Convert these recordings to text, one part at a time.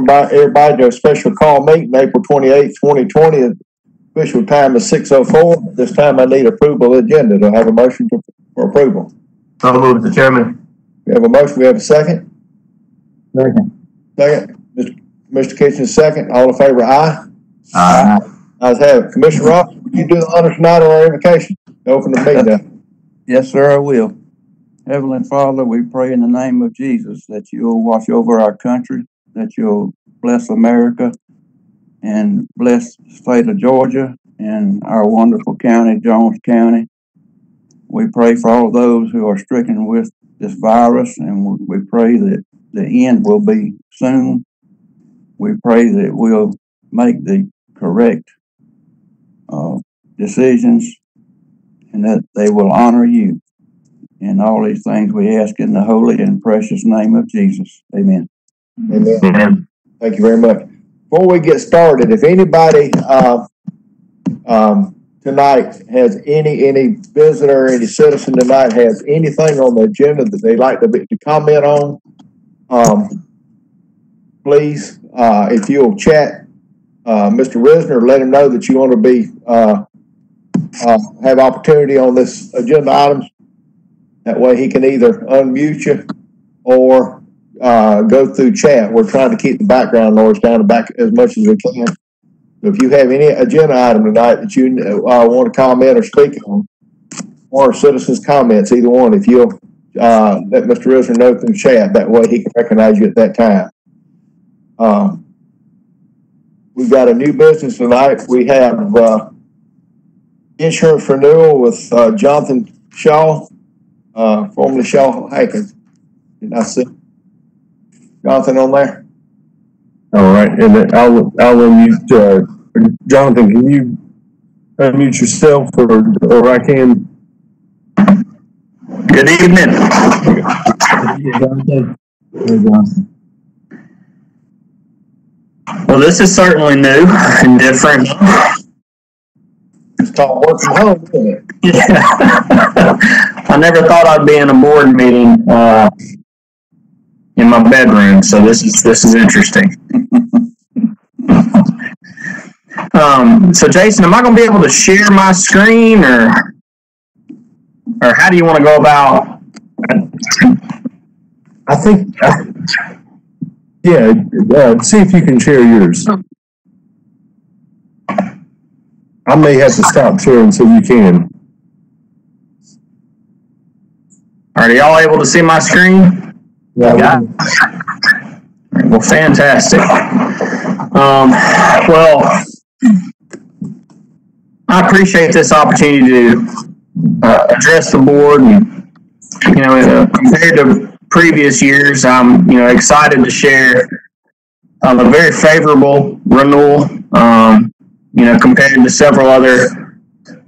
welcome everybody to a special call meeting, April 28th, 2020. Official time is 6:04. This time I need approval of the agenda. Do I have a motion for approval? So moved, Mr. Chairman. We have a motion. We have a second. Second. Mr. Kitchen, second. All in favor, aye? Aye. Ayes have it. Commissioner Ross, will you do the honors tonight on our invocation? Open the meeting up. Yes, sir, I will. Heavenly Father, we pray in the name of Jesus that you'll watch over our country, that you'll bless America and bless the state of Georgia and our wonderful county, Jones County. We pray for all those who are stricken with this virus, and we pray that the end will be soon. We pray that we'll make the correct decisions and that they will honor you. And all these things we ask in the holy and precious name of Jesus. Amen. Amen. Thank you very much. Before we get started, if anybody tonight has any visitor, any citizen tonight has anything on the agenda that they'd like to comment on, please, if you'll chat Mr. Risner, let him know that you want to be have opportunity on this agenda items. That way he can either unmute you or go through chat. We're trying to keep the background noise down the back as much as we can. So if you have any agenda item tonight that you want to comment or speak on, or citizens' comments, either one, if you'll let Mr. Risner know through chat, that way he can recognize you at that time. We've got a new business tonight. We have insurance renewal with Jonathan Shaw, formerly Shaw Hankins. Did I see Jonathan on there? All right, and then I'll unmute Jonathan. Can you unmute yourself, or I can? Good evening. Well, this is certainly new and different. It's called work from home, isn't it? Yeah. I never thought I'd be in a board meeting in my bedroom, so this is interesting. So Jason, am I going to be able to share my screen, or how do you want to go about? I think, see if you can share yours. I may have to stop sharing so you can. Are y'all able to see my screen? Yeah. Well, fantastic. Well, I appreciate this opportunity to address the board, and compared to previous years, I'm excited to share a very favorable renewal. Compared to several other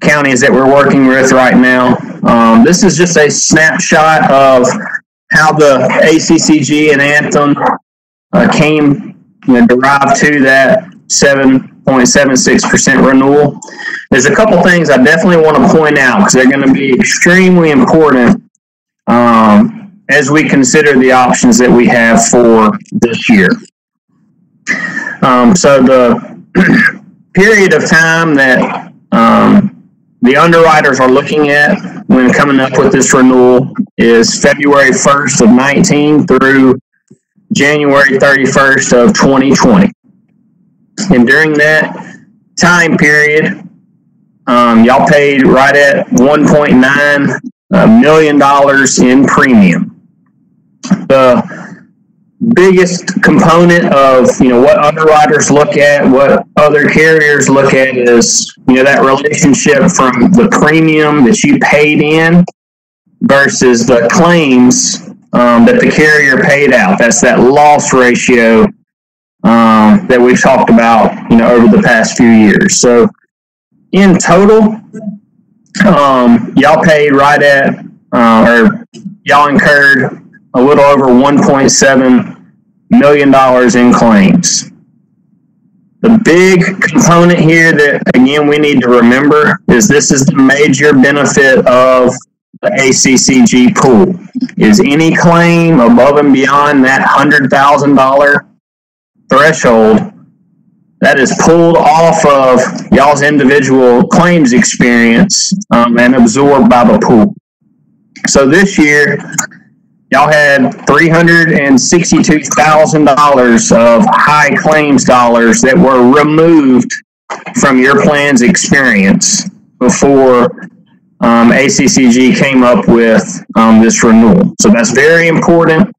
counties that we're working with right now. This is just a snapshot of how the ACCG and Anthem derived to that 7.76% renewal. There's a couple things I definitely want to point out because they're going to be extremely important as we consider the options that we have for this year. So the period of time that the underwriters are looking at when coming up with this renewal is February 1st of 19 through January 31st of 2020. And during that time period, y'all paid right at $1.9 million in premium. The biggest component of what underwriters look at, what other carriers look at, is that relationship from the premium that you paid in versus the claims that the carrier paid out. That's that loss ratio that we've talked about over the past few years. So in total, y'all paid right at y'all incurred a little over $1.7 million in claims. The big component here that, again, we need to remember is this is the major benefit of the ACCG pool, is any claim above and beyond that $100,000 threshold that is pulled off of y'all's individual claims experience and absorbed by the pool. So this year, y'all had $362,000 of high claims dollars that were removed from your plan's experience before ACCG came up with this renewal. So that's very important.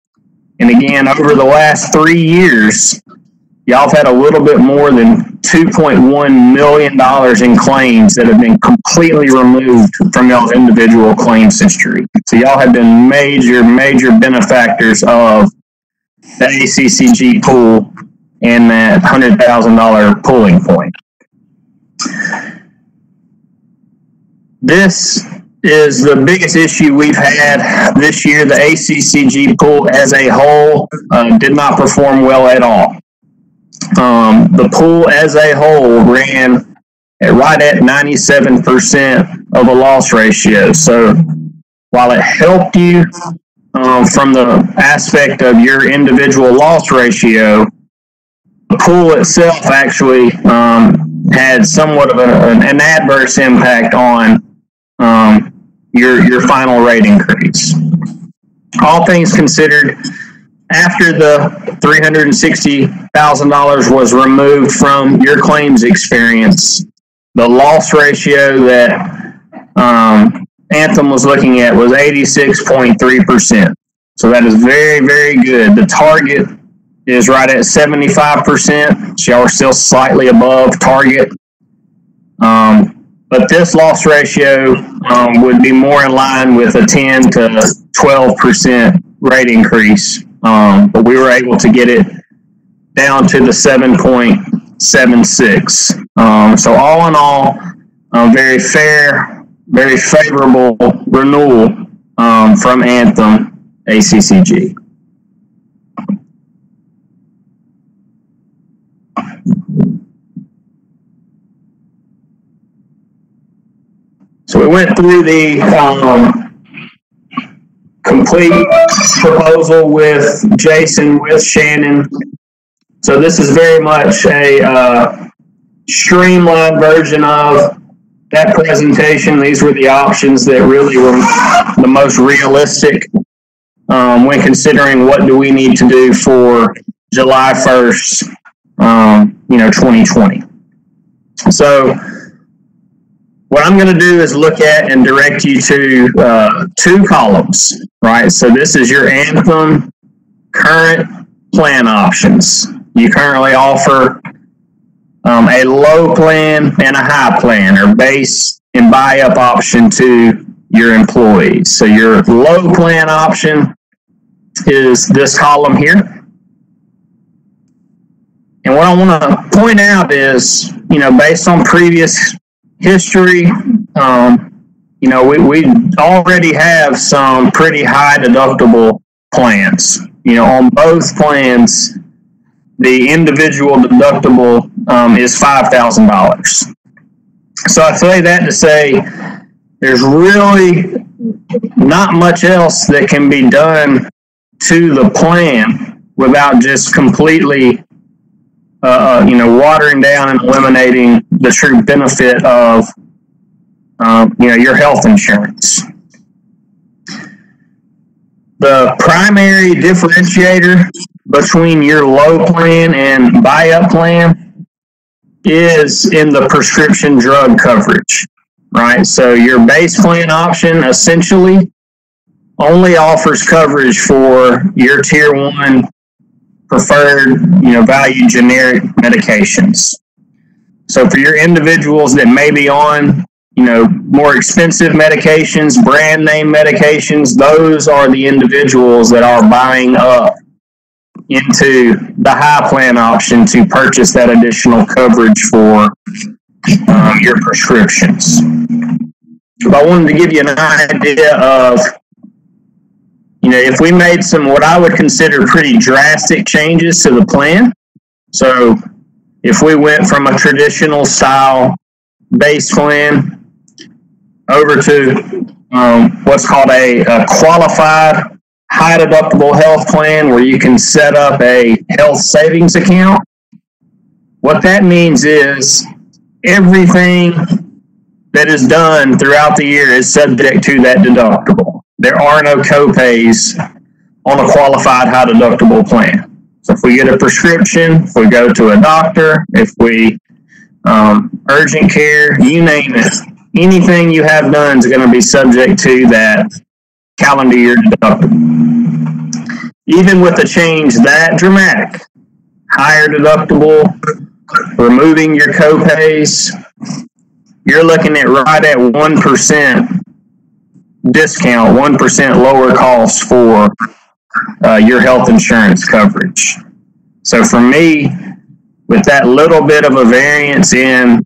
And again, over the last 3 years, y'all have had a little bit more than $2.1 million in claims that have been completely removed from y'all's individual claims history. So y'all have been major benefactors of the ACCG pool and that $100,000 pooling point. This is the biggest issue we've had this year. The ACCG pool as a whole did not perform well at all. The pool as a whole ran right at 97% of a loss ratio. So while it helped you from the aspect of your individual loss ratio, the pool itself actually had somewhat of an adverse impact on your final rate increase. All things considered, after the $360,000 was removed from your claims experience, the loss ratio that Anthem was looking at was 86.3%. So that is very good. The target is right at 75%. So y'all are still slightly above target. But this loss ratio would be more in line with a 10 to 12% rate increase. But we were able to get it down to the 7.76. So all in all, very fair, very favorable renewal from Anthem ACCG. So we went through the complete proposal with Jason, with Shannon. So this is very much a streamlined version of that presentation. These were the options that really were the most realistic when considering what do we need to do for July 1st, 2020. So what I'm going to do is look at and direct you to two columns, right? So this is your Anthem current plan options. You currently offer a low plan and a high plan, or base and buy-up option to your employees. So your low plan option is this column here. And what I want to point out is, based on previous history, we already have some pretty high deductible plans. On both plans, the individual deductible is $5,000. So I say that to say there's really not much else that can be done to the plan without just completely watering down and eliminating the true benefit of, your health insurance. The primary differentiator between your low plan and buy-up plan is in the prescription drug coverage, right? So your base plan option essentially only offers coverage for your tier 1 preferred, value generic medications. So for your individuals that may be on, more expensive medications, brand name medications, those are the individuals that are buying up into the high plan option to purchase that additional coverage for your prescriptions. But I wanted to give you an idea of, if we made some what I would consider pretty drastic changes to the plan. So if we went from a traditional style base plan over to what's called a qualified high deductible health plan where you can set up a health savings account. What that means is everything that is done throughout the year is subject to that deductible. There are no co-pays on a qualified high deductible plan. So if we get a prescription, if we go to a doctor, if we urgent care, you name it, anything you have done is going to be subject to that calendar year deductible. Even with a change that dramatic, higher deductible, removing your co-pays, you're looking at right at 1% discount, 1% lower cost for your health insurance coverage. So for me, with that little bit of a variance in,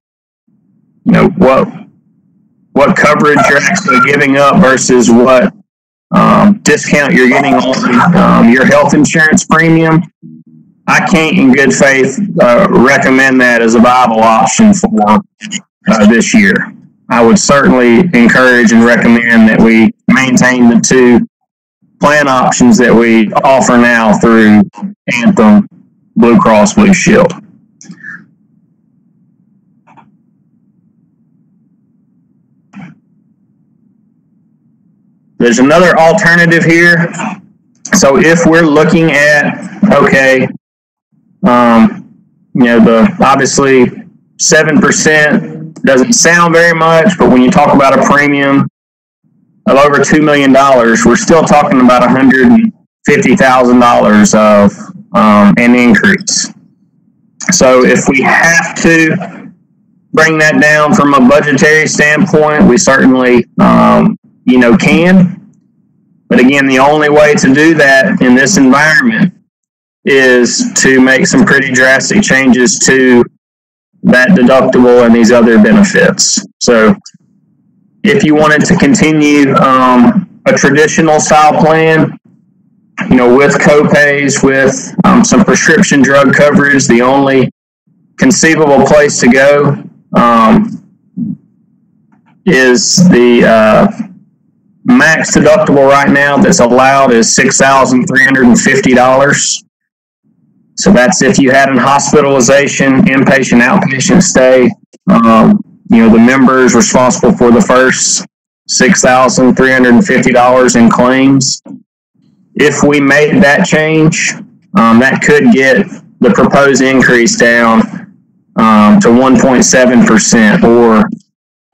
what coverage you're actually giving up versus what discount you're getting on your health insurance premium, I can't in good faith recommend that as a viable option for this year. I would certainly encourage and recommend that we maintain the two plan options that we offer now through Anthem, Blue Cross Blue Shield. There's another alternative here. So if we're looking at, obviously 7% doesn't sound very much, but when you talk about a premium of over $2 million, we're still talking about $150,000 of an increase. So if we have to bring that down from a budgetary standpoint, we certainly can. But again, the only way to do that in this environment is to make some pretty drastic changes to that deductible and these other benefits. So if you wanted to continue a traditional style plan, with co-pays, with some prescription drug coverage, the only conceivable place to go is the max deductible right now that's allowed is $6,350. So that's if you had an hospitalization, inpatient, outpatient stay. The member is responsible for the first $6,350 in claims. If we made that change, that could get the proposed increase down to 1.7% or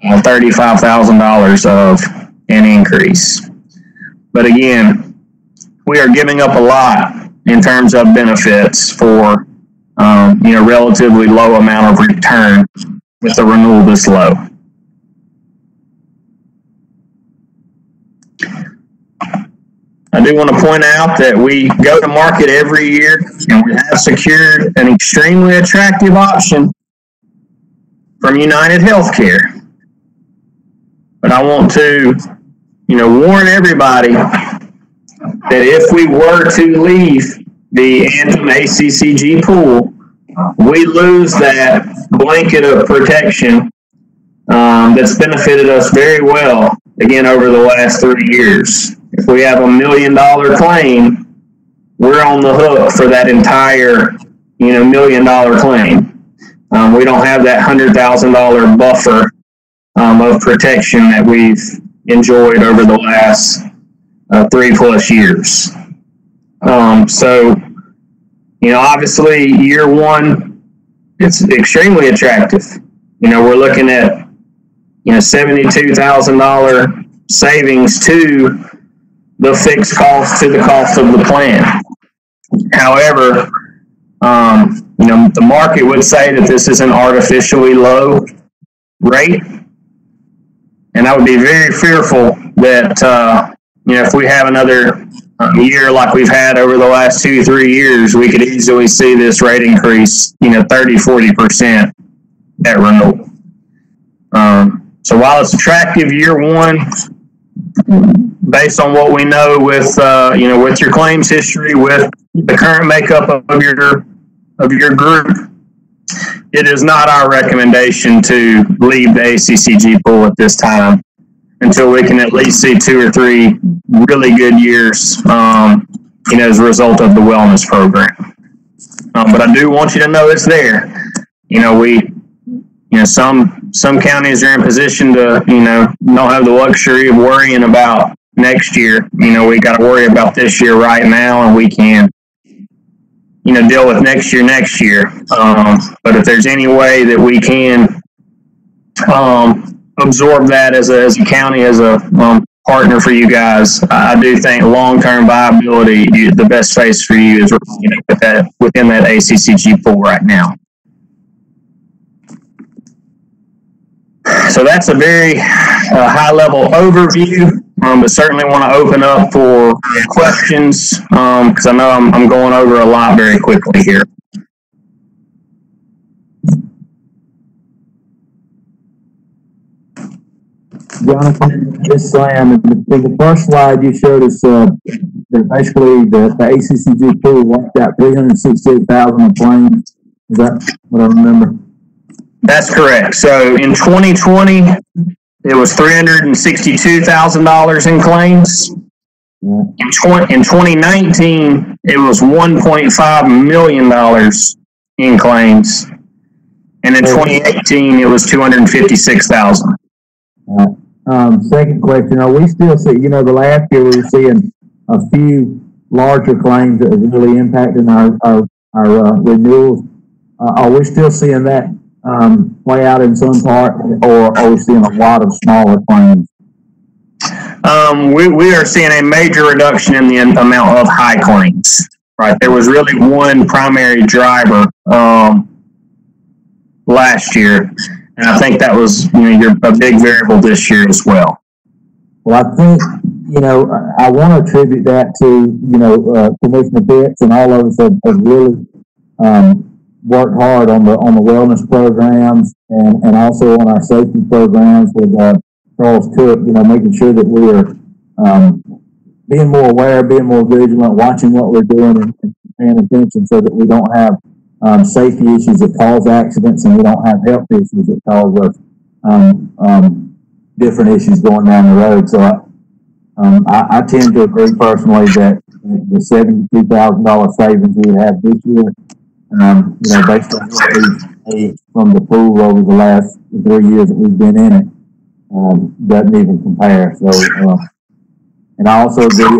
$35,000 of an increase. But again, we are giving up a lot in terms of benefits for relatively low amount of return with the renewal this low. I do want to point out that we go to market every year and we have secured an extremely attractive option from United Healthcare. But I want to, warn everybody that if we were to leave the Anthem ACCG pool, we lose that blanket of protection that's benefited us very well, again, over the last 3 years. If we have $1 million claim, we're on the hook for that entire, $1 million claim. We don't have that $100,000 buffer of protection that we've enjoyed over the last 3+ years. So, obviously year one, it's extremely attractive. We're looking at, $72,000 savings to the fixed cost to the cost of the plan. However, the market would say that this is an artificially low rate. And I would be very fearful that, if we have another year like we've had over the last 2-3 years, we could easily see this rate increase, 30-40% at renewal. So while it's attractive year one, based on what we know with, with your claims history, with the current makeup of your group, it is not our recommendation to leave the ACCG pool at this time. until we can at least see 2 or 3 really good years, as a result of the wellness program. But I do want you to know it's there. Some counties are in position to, don't have the luxury of worrying about next year. We got to worry about this year right now, and we can, deal with next year. But if there's any way that we can absorb that as a county, as a partner for you guys, I do think long-term viability, the best face for you is within that ACCG pool right now. So that's a very high-level overview, but certainly want to open up for questions because I know I'm going over a lot very quickly here. Jonathan, this Sam, in the first slide you showed us that basically the ACCG pool wiped out 368,000 in claims. Is that what I remember? That's correct. So in 2020, it was $362,000 in claims. Yeah. In 2019, it was $1.5 million in claims. And in 2018, it was $256,000. Second question, are we still seeing, the last year we were seeing a few larger claims that was really impacting our renewals. Are we still seeing that play out in some part, or are we seeing a lot of smaller claims? We are seeing a major reduction in the amount of high claims. Right, there was really one primary driver last year, and I think that was a big variable this year as well. Well, I think I want to attribute that to Commissioner Pitts and all of us have really worked hard on the wellness programs and also on our safety programs with Charles Cook, making sure that we are being more aware, being more vigilant, watching what we're doing and paying attention so that we don't have safety issues that cause accidents and we don't have health issues that cause us different issues going down the road. So I tend to agree personally that the $72,000 savings we have this year, based on what we've made from the pool over the last 3 years that we've been in it, doesn't even compare. So, and I also agree,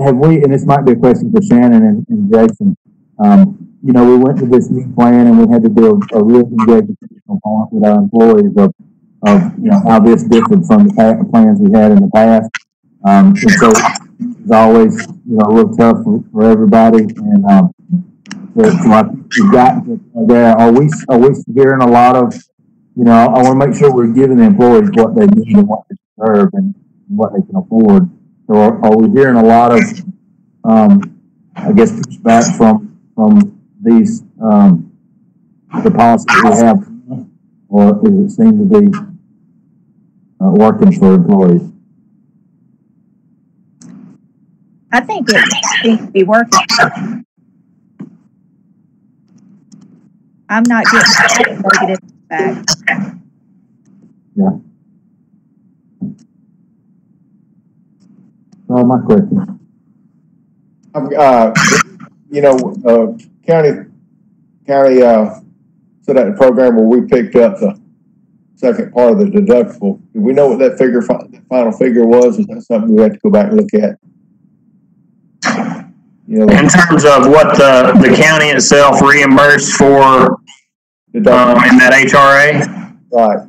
have we, and this might be a question for Shannon and Jason, we went to this new plan and we had to do a real educational point with our employees of how this differed from the plans we had in the past. And so it's always, a little tough for everybody. And we've got there. Are we hearing a lot of, I want to make sure we're giving the employees what they need and what they deserve and what they can afford. So are we hearing a lot of, pushback from these, the policies we have, or does it seem to be working for employees? I think it seems to be working. I'm not getting negative feedback. Yeah. All my questions. County set out the program where we picked up the second part of the deductible. Do we know what that final figure was? Is that something we have to go back and look at? In terms of what the county itself reimbursed for in that HRA? Right.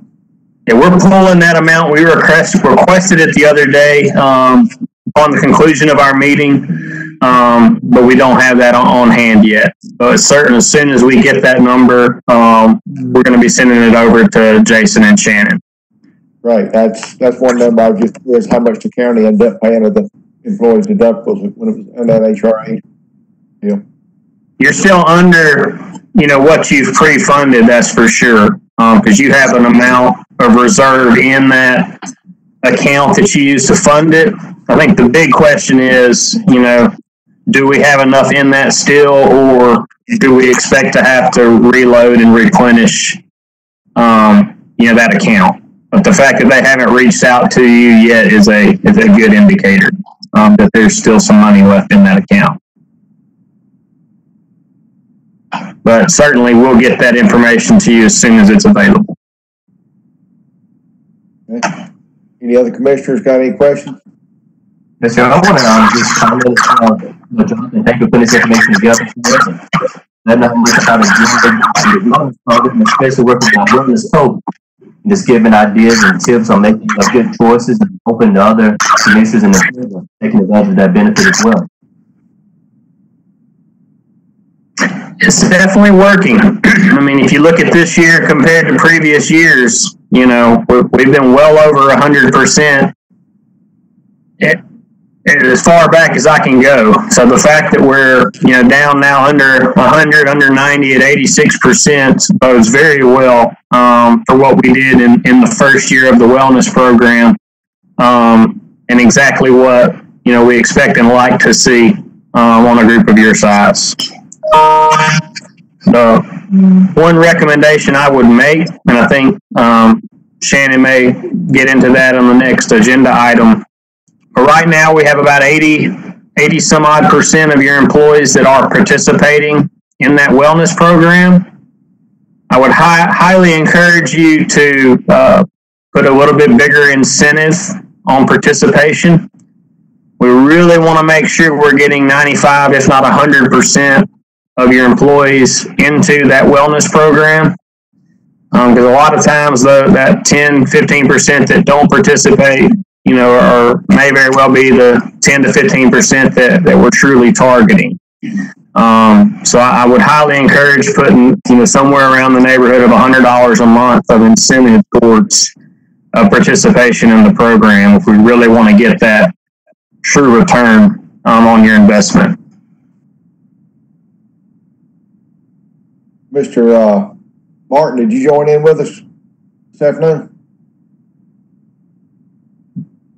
Yeah, we're pulling that amount. We requested it the other day on the conclusion of our meeting, but we don't have that on hand yet. So it's certain as soon as we get that number, we're going to be sending it over to Jason and Shannon. Right. That's one number. I was just curious how much the county ended up paying of the employees' deductibles when it was in that HRA. Yeah. You're still under, what you've pre-funded, that's for sure, because you have an amount of reserve in that account that you use to fund it. I think the big question is, do we have enough in that still, or do we expect to have to reload and replenish, that account? But the fact that they haven't reached out to you yet is a good indicator that there's still some money left in that account. But certainly we'll get that information to you as soon as it's available. Okay. Any other commissioners got any questions? Yes, sir. I want to just comment, Jonathan, thank you for putting this information together for us. Let me look at how to do the wellness program, especially working with our wellness coach, just giving ideas and tips on making good choices and open to other commissioners in the field, taking advantage of that benefit as well. It's definitely working. I mean, if you look at this year compared to previous years, you know, we've been well over 100%. As far back as I can go. So the fact that we're, you know, down now under 100, under 90 at 86% bodes very well for what we did in the first year of the wellness program, and exactly what, you know, we expect and like to see on a group of your size. One recommendation I would make, and I think Shannon may get into that on the next agenda item. But right now, we have about 80 some odd % of your employees that are participating in that wellness program. I would highly encourage you to put a little bit bigger incentive on participation. We really want to make sure we're getting 95, if not 100% of your employees into that wellness program. Because a lot of times that 10, 15% that don't participate, you know, or may very well be the 10 to 15% that we're truly targeting. So I would highly encourage putting, you know, somewhere around the neighborhood of $100 a month of incentive towards participation in the program if we really want to get that true return on your investment. Mr. Martin, did you join in with us this afternoon?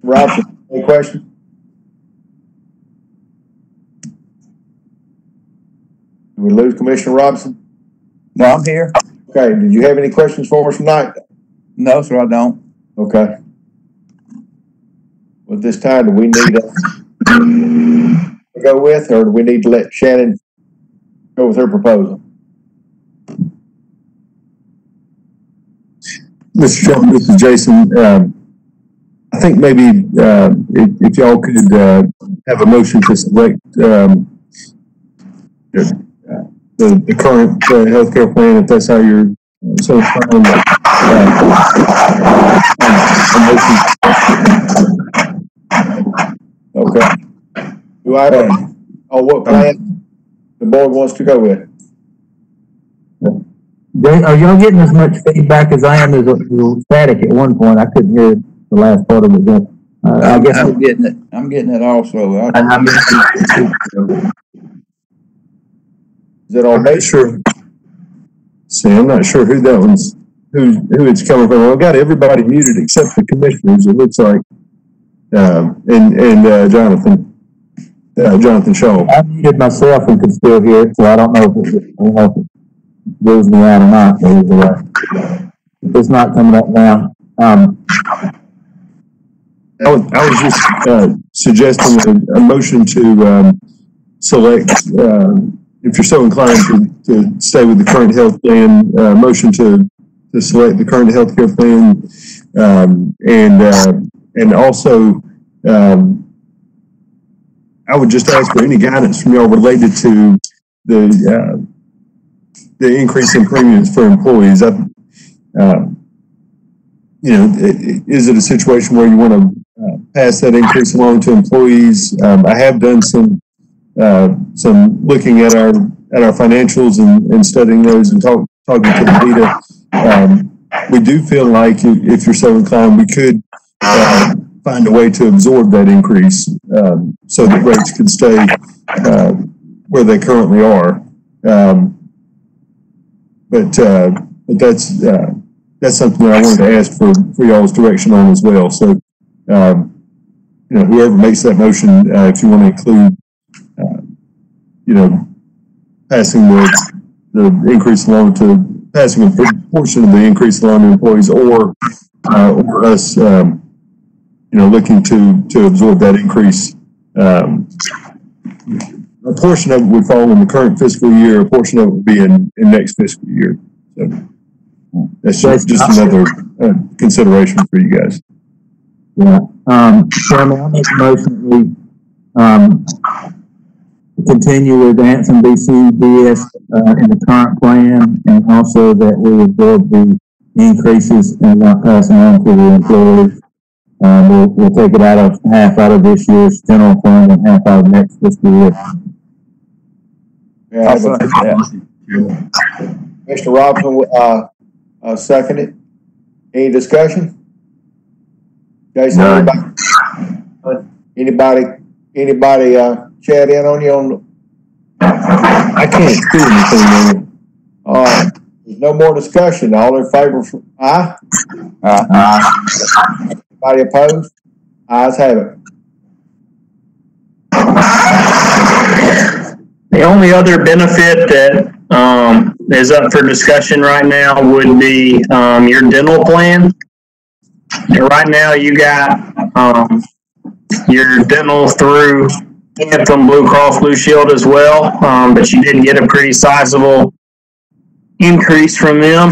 Robson, any questions? Did we lose Commissioner Robson? No, I'm here. Okay, did you have any questions for us tonight? No, sir, I don't. Okay. Well, this time, do we need to go with, or do we need to let Shannon go with her proposal? Mr. Chairman, this is Jason. I think maybe if y'all could have a motion to select the current healthcare plan, if that's how you're so fine. Okay. Do I have what plan the board wants to go with? Are y'all getting as much feedback as I am? There's a little static at one point. I couldn't hear the last part of it. I guess I'm getting it. I'm getting it also. Is it all I'm not sure. See, I'm not sure who that one's, who it's coming from. I've got everybody muted except the commissioners, it looks like, and Jonathan Shaw. I muted myself and could still hear it, so I don't know if it goes me out or not. It's not coming up now. I was just suggesting a motion to select, if you're so inclined to stay with the current health plan, motion to select the current healthcare plan, and also I would just ask for any guidance from y'all related to the increase in premiums for employees. Is it a situation where you want to pass that increase along to employees? I have done some looking at our financials and studying those and talking to the data. We do feel like if you're so inclined, we could find a way to absorb that increase so that rates could stay where they currently are. But that's something that I wanted to ask for y'all's direction on as well. So, whoever makes that motion, if you want to include, passing the increase along to passing a portion of the increase along to employees, or or us, looking to absorb that increase. A portion of it would fall in the current fiscal year. A portion of it would be in next fiscal year. So that's just another consideration for you guys. Yeah. Chairman, I'll make a motion that we continue with Anson BCDS in the current plan, and also that we absorb the increases and not passing on to the employees. We'll take it half out of this year's general fund and half out of next fiscal year. Yeah, Mr. Robinson, second it. Any discussion? Jason, anybody chat in on you on? I can't do anything. All right. There's no more discussion. All in favor? Aye. Anybody opposed? Ayes have it. The only other benefit that is up for discussion right now would be your dental plan. And right now you got your dental through Anthem Blue Cross Blue Shield as well, but you did get a pretty sizable increase from them.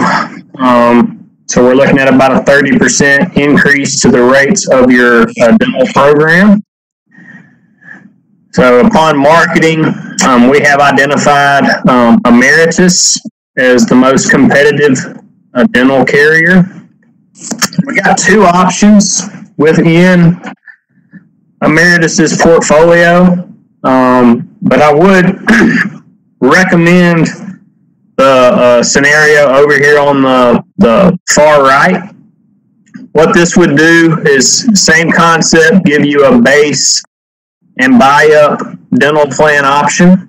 So we're looking at about a 30% increase to the rates of your dental program. So upon marketing, we have identified Emeritus as the most competitive dental carrier. We got two options within Emeritus's portfolio, but I would recommend the scenario over here on the far right. What this would do is same concept, give you a base and buy up dental plan option.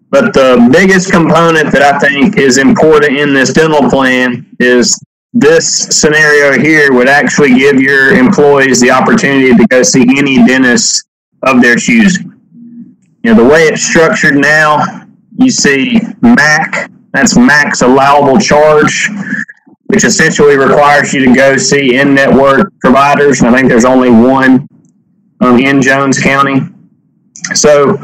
But the biggest component that I think is important in this dental plan is this scenario here would actually give your employees the opportunity to go see any dentist of their choosing. The way it's structured now, you see MAC, that's max allowable charge, which essentially requires you to go see in-network providers. And I think there's only one in Jones County. So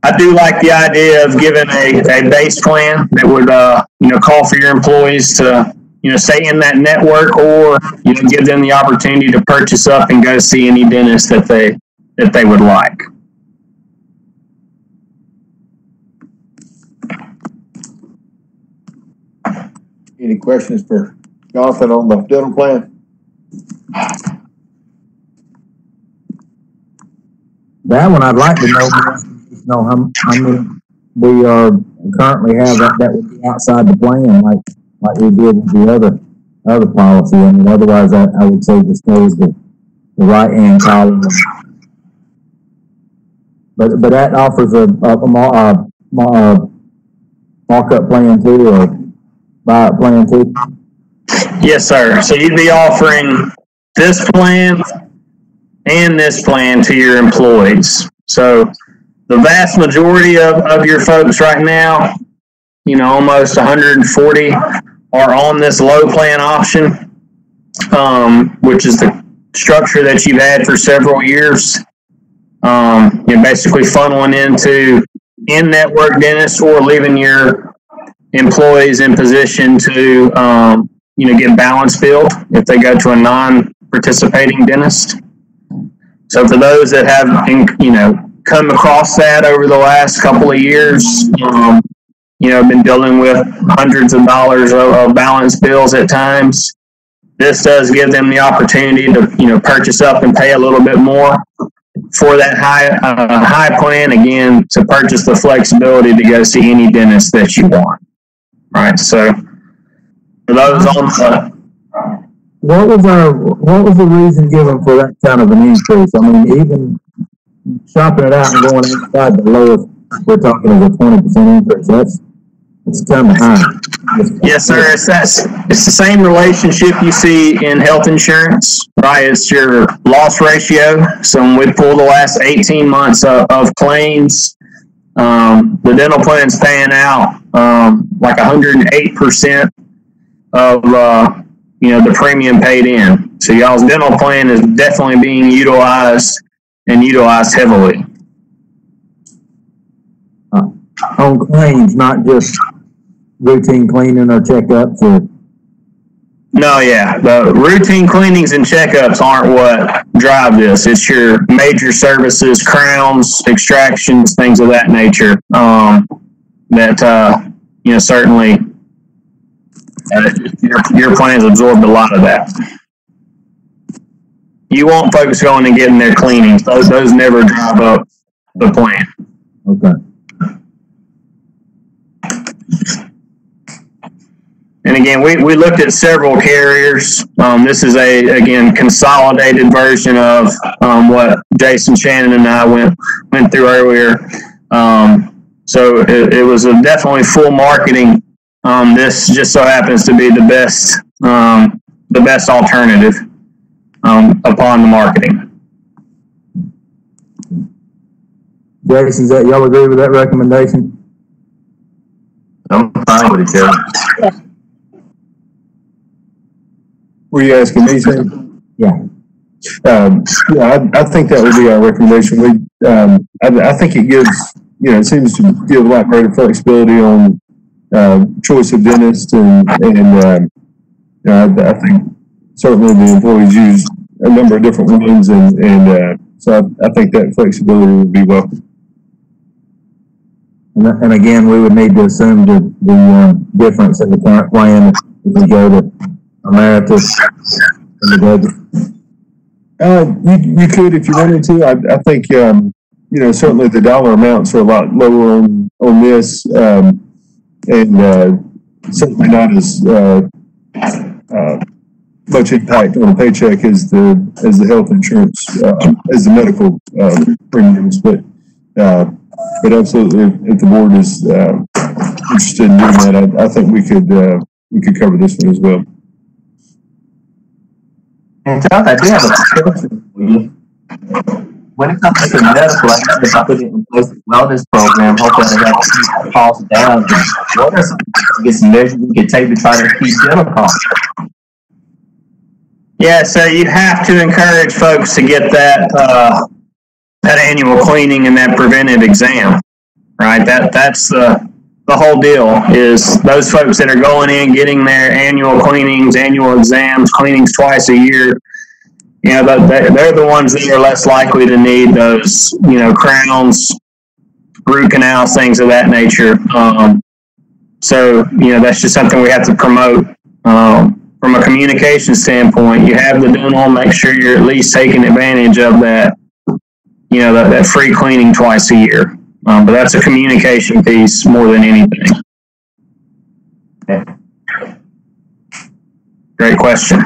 I do like the idea of giving a base plan that would call for your employees to stay in that network, or give them the opportunity to purchase up and go see any dentist that they would like. Any questions for Jonathan on the dental plan? That one I'd like to know how many we are currently have that would be outside the plan, like we did with the other policy. I mean, otherwise I would say just close the right-hand column. But that offers a markup plan too, or buyout plan too? Yes, sir. So you'd be offering this plan and this plan to your employees. So the vast majority of your folks right now, almost 140 are on this low plan option, which is the structure that you've had for several years. You're basically funneling into in-network dentists or leaving your employees in position to, get balance billed if they go to a non-participating dentist. So for those that have, come across that over the last couple of years, been dealing with hundreds of dollars of balance bills at times, this does give them the opportunity to, purchase up and pay a little bit more for that high plan, again, to purchase the flexibility to go see any dentist that you want. Right. So for those on the, what was the reason given for that kind of an increase? I mean, even shopping it out and going inside the lowest, we're talking of a 20% increase. That's kind of high. Yes, sir. It's the same relationship you see in health insurance, right? It's your loss ratio. So when we pull the last 18 months of claims, the dental plan's paying out like 108% of the premium paid in. So y'all's dental plan is definitely being utilized and utilized heavily. On claims, not just routine cleaning or checkups or. No, yeah. The routine cleanings and checkups aren't what drive this. It's your major services, crowns, extractions, things of that nature. Certainly your plan's absorbed a lot of that. You want folks going and getting their cleanings. Those never drive up the plan. Okay. And again, we looked at several carriers. This is again consolidated version of what Jason, Shannon, and I went through earlier. So it was definitely full marketing. This just so happens to be the best alternative upon the marketing. Jason, y'all agree with that recommendation? I'm fine with it, Joe. Were you asking me, Sam? Yeah. I think that would be our recommendation. I think it gives, it seems to give a lot greater flexibility on choice of dentist, and I think certainly the employees use a number of different ones, and so I think that flexibility would be welcome. And again, we would need to assume the difference in the current plan if we go to Emeritus and the budget. You could if you wanted to. I think certainly the dollar amounts are a lot lower on this, and certainly not as much impact on a paycheck as the health insurance as the medical premiums, but absolutely, if the board is interested in doing that, I think we could cover this one as well. And Chuck, I do have a question for you. When it comes to medical, if I put it in place a wellness program, hopefully they have to keep the costs down. What are some measures we could take to try to keep dental costs? Yeah, so you have to encourage folks to get that annual cleaning and that preventive exam, right? That's the whole deal, is those folks that are going in, getting their annual cleanings, annual exams, cleanings twice a year, they're the ones that are less likely to need those, crowns, root canals, things of that nature. So that's just something we have to promote. From a communication standpoint, you have the dental, make sure you're at least taking advantage of that, that free cleaning twice a year. But that's a communication piece more than anything. Great question.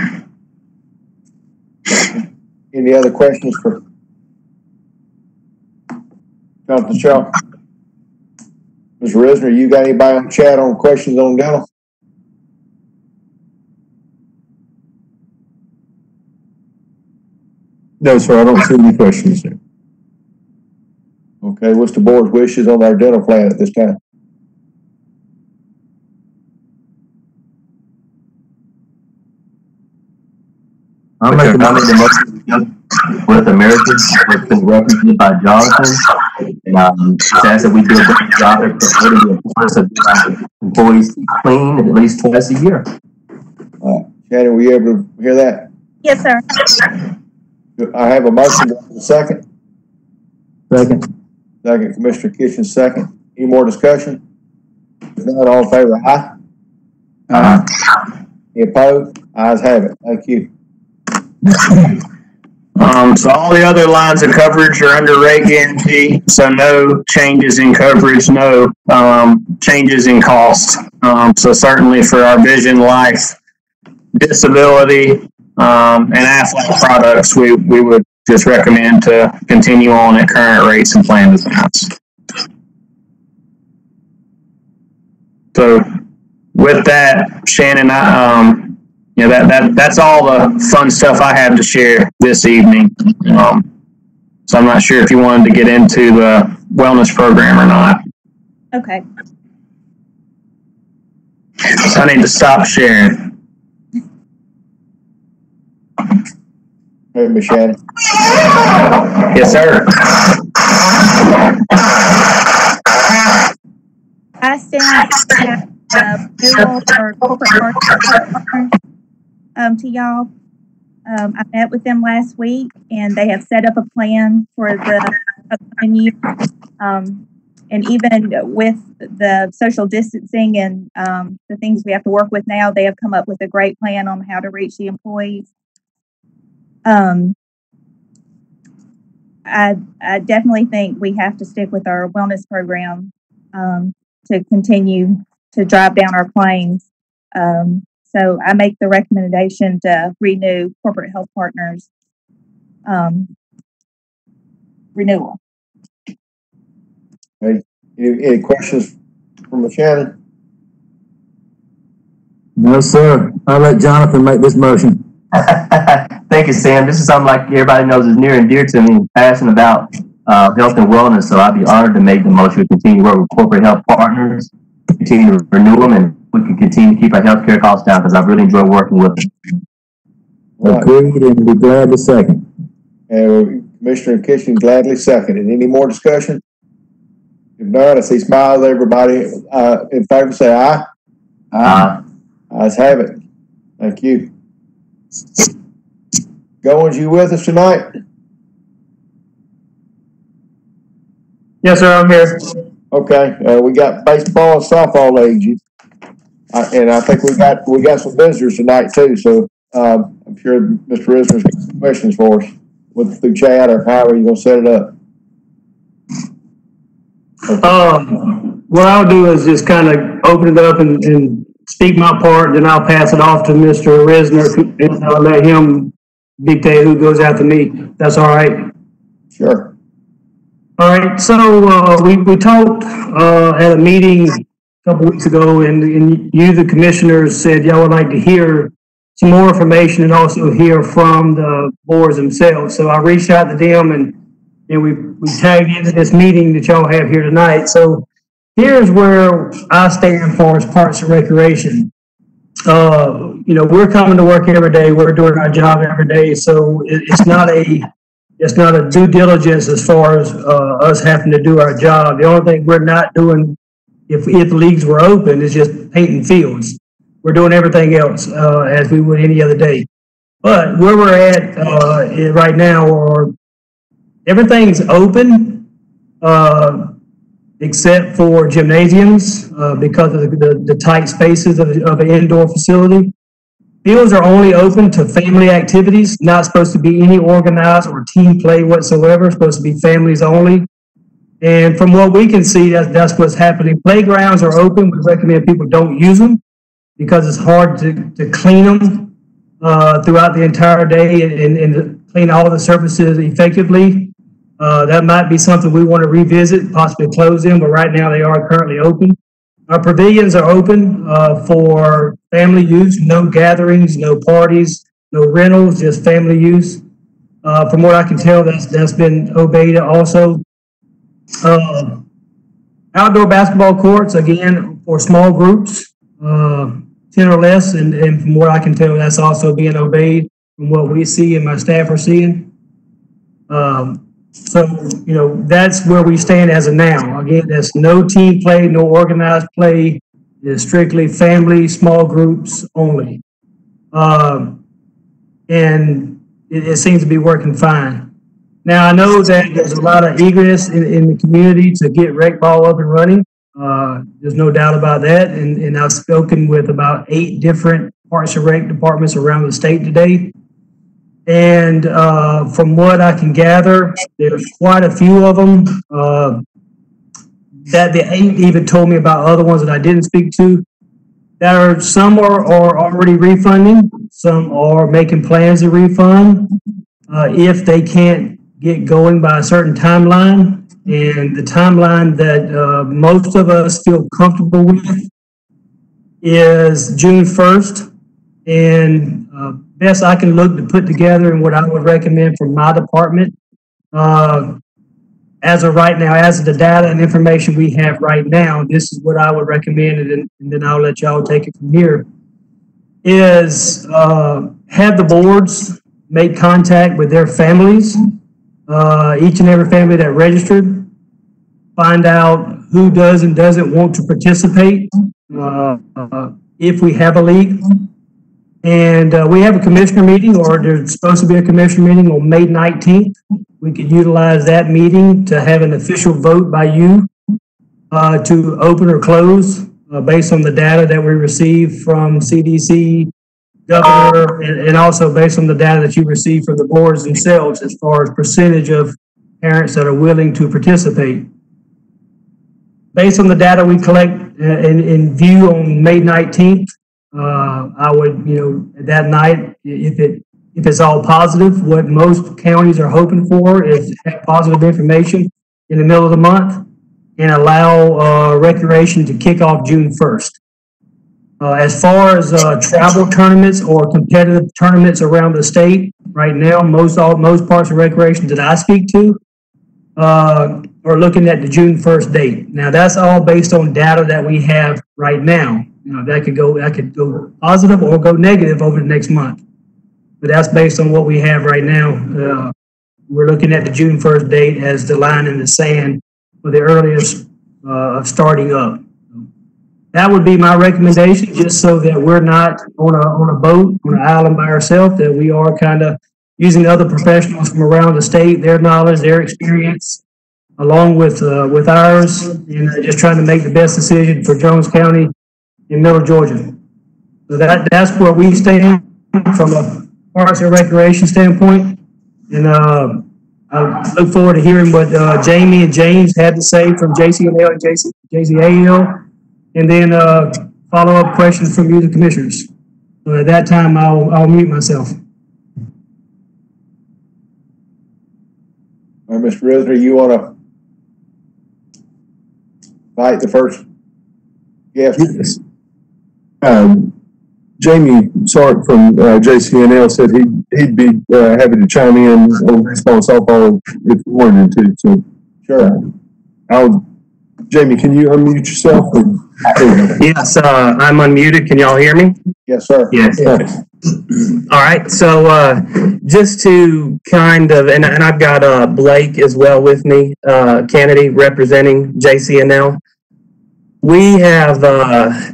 Any other questions for Jonathan Shaw? Mr. Risner, you got anybody on chat on questions on dental? No, sir, I don't see any questions there. Okay, what's the board's wishes on our dental plan at this time? I'm making the motion with Americans, it's been represented by Jonathan, and says that we do a great job at promoting the importance of employees clean at least twice a year. Shannon, were you able to hear that? Yes, sir. I have a motion. Second. Second. Second, Commissioner Kitchen, second. Any more discussion? If not, all in favor, aye? Aye. Any opposed? Ayes have it. Thank you. So all the other lines of coverage are under rate guarantee, so no changes in coverage, no changes in cost. So certainly for our vision, life, disability, and Aflac products, we would just recommend to continue on at current rates and plan designs. So with that, Shannon, that's all the fun stuff I have to share this evening. So I'm not sure if you wanted to get into the wellness program or not. Okay. So I need to stop sharing. Hey, Ms. Shannon. Yes, sir. I sent renewal for corporate partners to y'all. I met with them last week, and they have set up a plan for the upcoming year. And even with the social distancing and the things we have to work with now, they have come up with a great plan on how to reach the employees. I definitely think we have to stick with our wellness program to continue to drive down our claims. So I make the recommendation to renew Corporate Health Partners renewal. Hey, any questions from Ms. Shannon? No, sir. I'll let Jonathan make this motion. Thank you, Sam. This is something like everybody knows is near and dear to me. I'm passionate about health and wellness, so I'd be honored to make the motion to continue to work with Corporate Health Partners, continue to renew them, and we can continue to keep our healthcare costs down because I've really enjoyed working with them. Agreed, and be glad to second. Commissioner Kitchen gladly seconded. Any more discussion? If not, I see smiles. Everybody in favor say aye. Aye. Ayes have it. Thank you. Goins, you with us tonight? Yes, sir, I'm here. Okay, we got baseball and softball leagues, and I think we got some visitors tonight too. So I'm sure Mr. Risner's got some questions for us through chat or however you're gonna set it up. What I'll do is just kind of open it up and speak my part, then I'll pass it off to Mr. Risner, and I'll let him dictate who goes after me. That's all right? Sure. All right, so we talked at a meeting a couple weeks ago, and you, the commissioners, said y'all would like to hear some more information and also hear from the boards themselves. So I reached out to them, and we tagged into this meeting that y'all have here tonight. So here's where I stand for as Parks and Recreation. We're coming to work every day. We're doing our job every day. So it's not a due diligence as far as us having to do our job. The only thing we're not doing, if the leagues were open, is just painting fields. We're doing everything else as we would any other day. But where we're at right now, everything's open except for gymnasiums because of the tight spaces of an indoor facility. Fields are only open to family activities, not supposed to be any organized or team play whatsoever. It's supposed to be families only. And from what we can see, that's what's happening. Playgrounds are open. We recommend people don't use them because it's hard to clean them throughout the entire day and clean all of the surfaces effectively. That might be something we want to revisit, possibly close them, but right now they are currently open. Our pavilions are open for family use, no gatherings, no parties, no rentals, just family use. From what I can tell, that's been obeyed also. Outdoor basketball courts, again, for small groups, 10 or less, and from what I can tell, that's also being obeyed from what we see and my staff are seeing. So, that's where we stand as of now. Again, there's no team play, no organized play. It's strictly family, small groups only. And it seems to be working fine. Now, I know that there's a lot of eagerness in the community to get rec ball up and running. There's no doubt about that. And I've spoken with about 8 different Parks and Rec departments around the state today. And from what I can gather, there's quite a few of them that the 8 even told me about other ones that I didn't speak to. Some are already refunding. Some are making plans to refund if they can't get going by a certain timeline. And the timeline that most of us feel comfortable with is June 1st. And best I can look to put together and what I would recommend from my department as of right now, as of the data and information we have right now, this is what I would recommend, and then I'll let y'all take it from here, is have the boards make contact with their families, each and every family that registered, find out who does and doesn't want to participate if we have a league. And we have a commissioner meeting, or there's supposed to be a commissioner meeting on May 19th. We could utilize that meeting to have an official vote by you to open or close based on the data that we receive from CDC, governor, and also based on the data that you receive from the boards themselves as far as percentage of parents that are willing to participate. Based on the data we collect in view on May 19th, I would, that night, if it's all positive, what most counties are hoping for is have positive information in the middle of the month and allow recreation to kick off June 1st. As far as travel tournaments or competitive tournaments around the state, right now, most parts of recreation that I speak to are looking at the June 1st date. Now, that's all based on data that we have right now. That could go positive or go negative over the next month. But that's based on what we have right now. We're looking at the June 1st date as the line in the sand for the earliest of starting up. That would be my recommendation, just so that we're not on a boat, on an island by ourselves, that we are kind of using other professionals from around the state, their knowledge, their experience, along with ours, and just trying to make the best decision for Jones County in Middle Georgia. So that's where we stand from a Parks and Recreation standpoint. And I look forward to hearing what Jamie and James had to say from JCNL and JCAL, and then follow-up questions from you, the commissioners. So at that time, I'll mute myself. All right, Mr. Risner, you want to invite the first guest? Yes. Jamie Sark from JCNL said he'd be happy to chime in on baseball and softball if you wanted to. So Sure. Jamie, can you unmute yourself? Yes, I'm unmuted. Can y'all hear me? Yes, sir. Yes. All right. So just to kind of, and I've got Blake as well with me, Kennedy representing JCNL. We have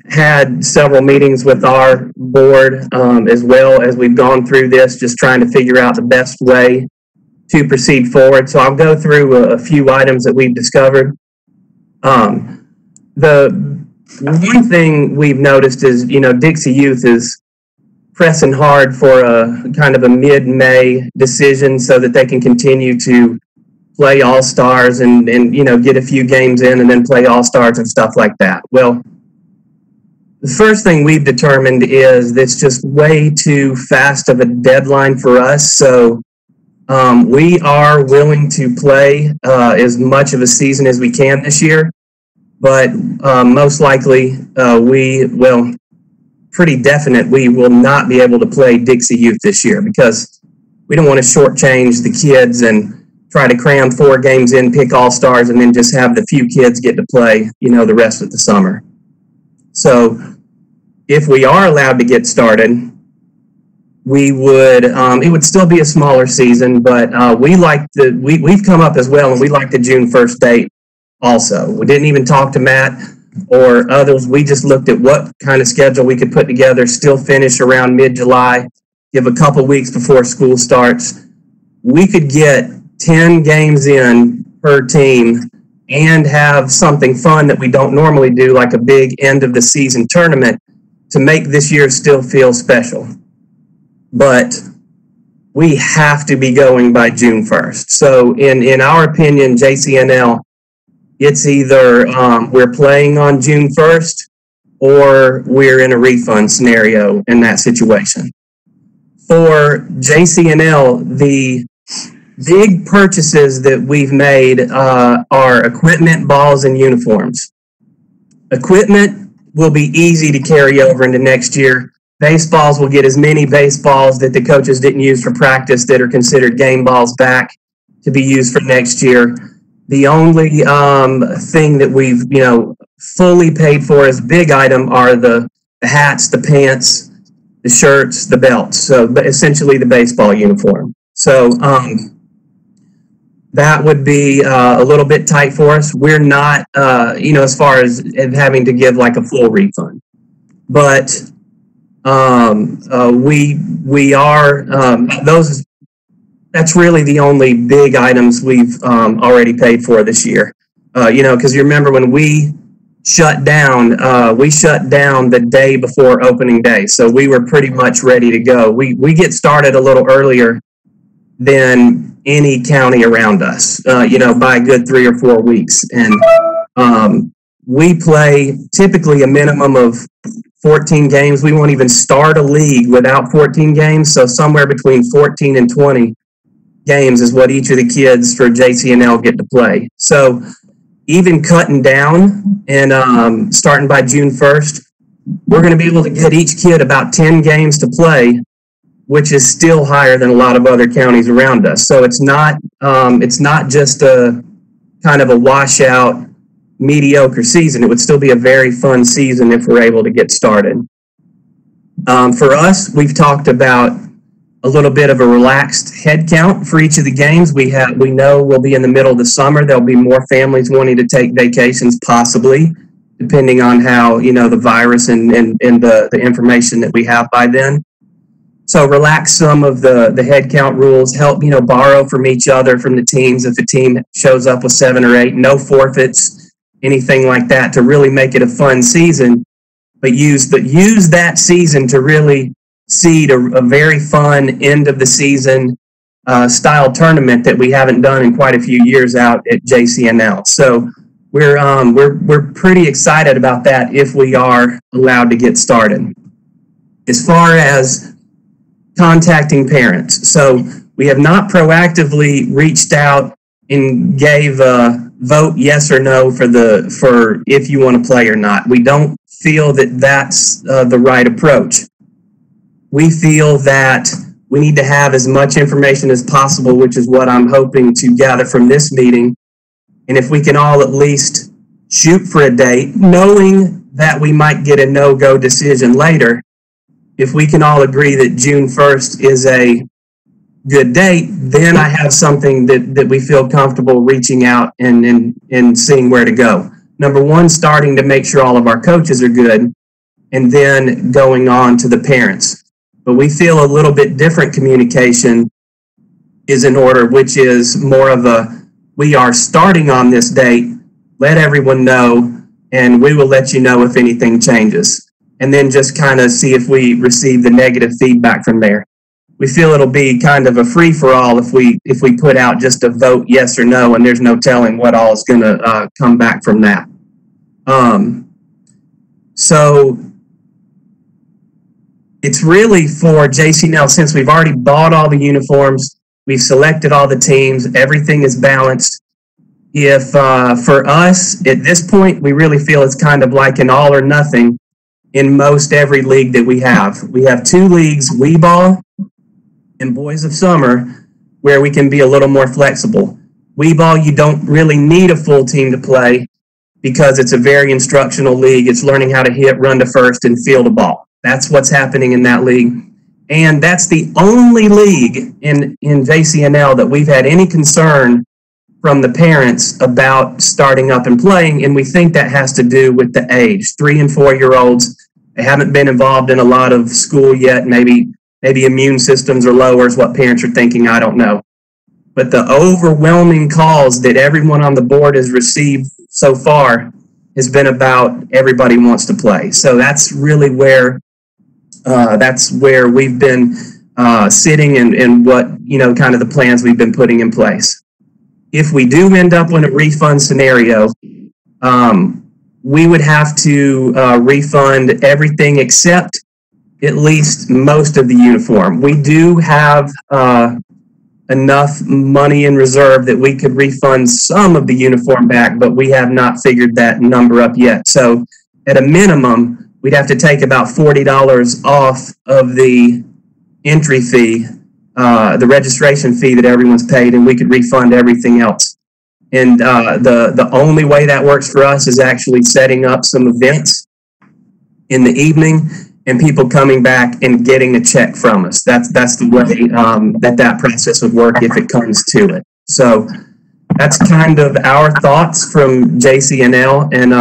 had several meetings with our board as well as we've gone through this, just trying to figure out the best way to proceed forward. So I'll go through a few items that we've discovered. The one thing we've noticed is, Dixie Youth is pressing hard for a kind of a mid-May decision so that they can continue to play All-Stars and get a few games in and then play All-Stars and stuff like that. Well, the first thing we've determined is that's just way too fast of a deadline for us. So we are willing to play as much of a season as we can this year, but most likely pretty definite we will not be able to play Dixie Youth this year because we don't want to shortchange the kids and try to cram 4 games in, pick All-Stars, and then just have the few kids get to play, the rest of the summer. So if we are allowed to get started, we would, it would still be a smaller season, but we've come up as well, and we like the June 1st date also. We didn't even talk to Matt or others. We just looked at what kind of schedule we could put together, still finish around mid-July, give a couple weeks before school starts. We could get 10 games in per team and have something fun that we don't normally do, like a big end of the season tournament, to make this year still feel special. But we have to be going by June 1st. So in our opinion, JCNL, it's either we're playing on June 1st or we're in a refund scenario in that situation. For JCNL, the big purchases that we've made are equipment, balls, and uniforms. Equipment will be easy to carry over into next year. Baseballs will get as many baseballs that the coaches didn't use for practice that are considered game balls back to be used for next year. The only thing that we've, fully paid for as big item are the hats, the pants, the shirts, the belts, so essentially the baseball uniform. So that would be a little bit tight for us. We're not, as far as having to give like a full refund, but we are those. That's really the only big items we've already paid for this year. Because you remember when we shut down the day before opening day, so we were pretty much ready to go. We get started a little earlier than any county around us, by a good 3 or 4 weeks. And we play typically a minimum of 14 games. We won't even start a league without 14 games. So somewhere between 14 and 20 games is what each of the kids for JCNL get to play. So even cutting down and starting by June 1st, we're going to be able to get each kid about 10 games to play, which is still higher than a lot of other counties around us. So it's not just a kind of a washout, mediocre season. It would still be a very fun season if we're able to get started. For us, we've talked about a little bit of a relaxed head count for each of the games. We know we'll be in the middle of the summer. There'll be more families wanting to take vacations, possibly, depending on how, the virus and the information that we have by then. So relax some of the head count rules, help, borrow from each other, from the teams. If a team shows up with 7 or 8, no forfeits, anything like that, to really make it a fun season, but use that season to really seed a very fun end of the season style tournament that we haven't done in quite a few years out at JCNL. So we're pretty excited about that if we are allowed to get started. As far as contacting parents, so we have not proactively reached out and gave a vote yes or no for if you want to play or not. We don't feel that that's the right approach. We feel that we need to have as much information as possible, which is what I'm hoping to gather from this meeting. And if we can all at least shoot for a date, knowing that we might get a no-go decision later, if we can all agree that June 1st is a good date, then I have something that we feel comfortable reaching out and seeing where to go. Number one, starting to make sure all of our coaches are good, and then going on to the parents. But we feel a little bit different communication is in order, which is more of we are starting on this date, let everyone know, and we will let you know if anything changes. And then just kind of see if we receive the negative feedback from there. We feel it'll be kind of a free-for-all if we put out just a vote yes or no, and there's no telling what all is going to come back from that. So it's really for JCNL, since we've already bought all the uniforms, we've selected all the teams, everything is balanced. If for us, at this point, we really feel it's kind of like an all or nothing in most every league that we have. We have 2 leagues, Wii Ball and Boys of Summer, where we can be a little more flexible. Wii Ball, you don't really need a full team to play because it's a very instructional league. It's learning how to hit, run to first, and field a ball. That's what's happening in that league. And that's the only league in JCNL that we've had any concern from the parents about starting up and playing, and we think that has to do with the age. 3 and 4-year-olds, they haven't been involved in a lot of school yet. Maybe immune systems are lower is what parents are thinking. I don't know. But the overwhelming calls that everyone on the board has received so far has been about everybody wants to play. So that's really where we've been sitting and what, kind of the plans we've been putting in place. If we do end up in a refund scenario, we would have to refund everything except at least most of the uniform. We do have enough money in reserve that we could refund some of the uniform back, but we have not figured that number up yet. So at a minimum, we'd have to take about $40 off of the entry fee, the registration fee that everyone's paid, and we could refund everything else. And the only way that works for us is actually setting up some events in the evening and people coming back and getting a check from us. That's the way that process would work if it comes to it. So that's kind of our thoughts from JCNL, and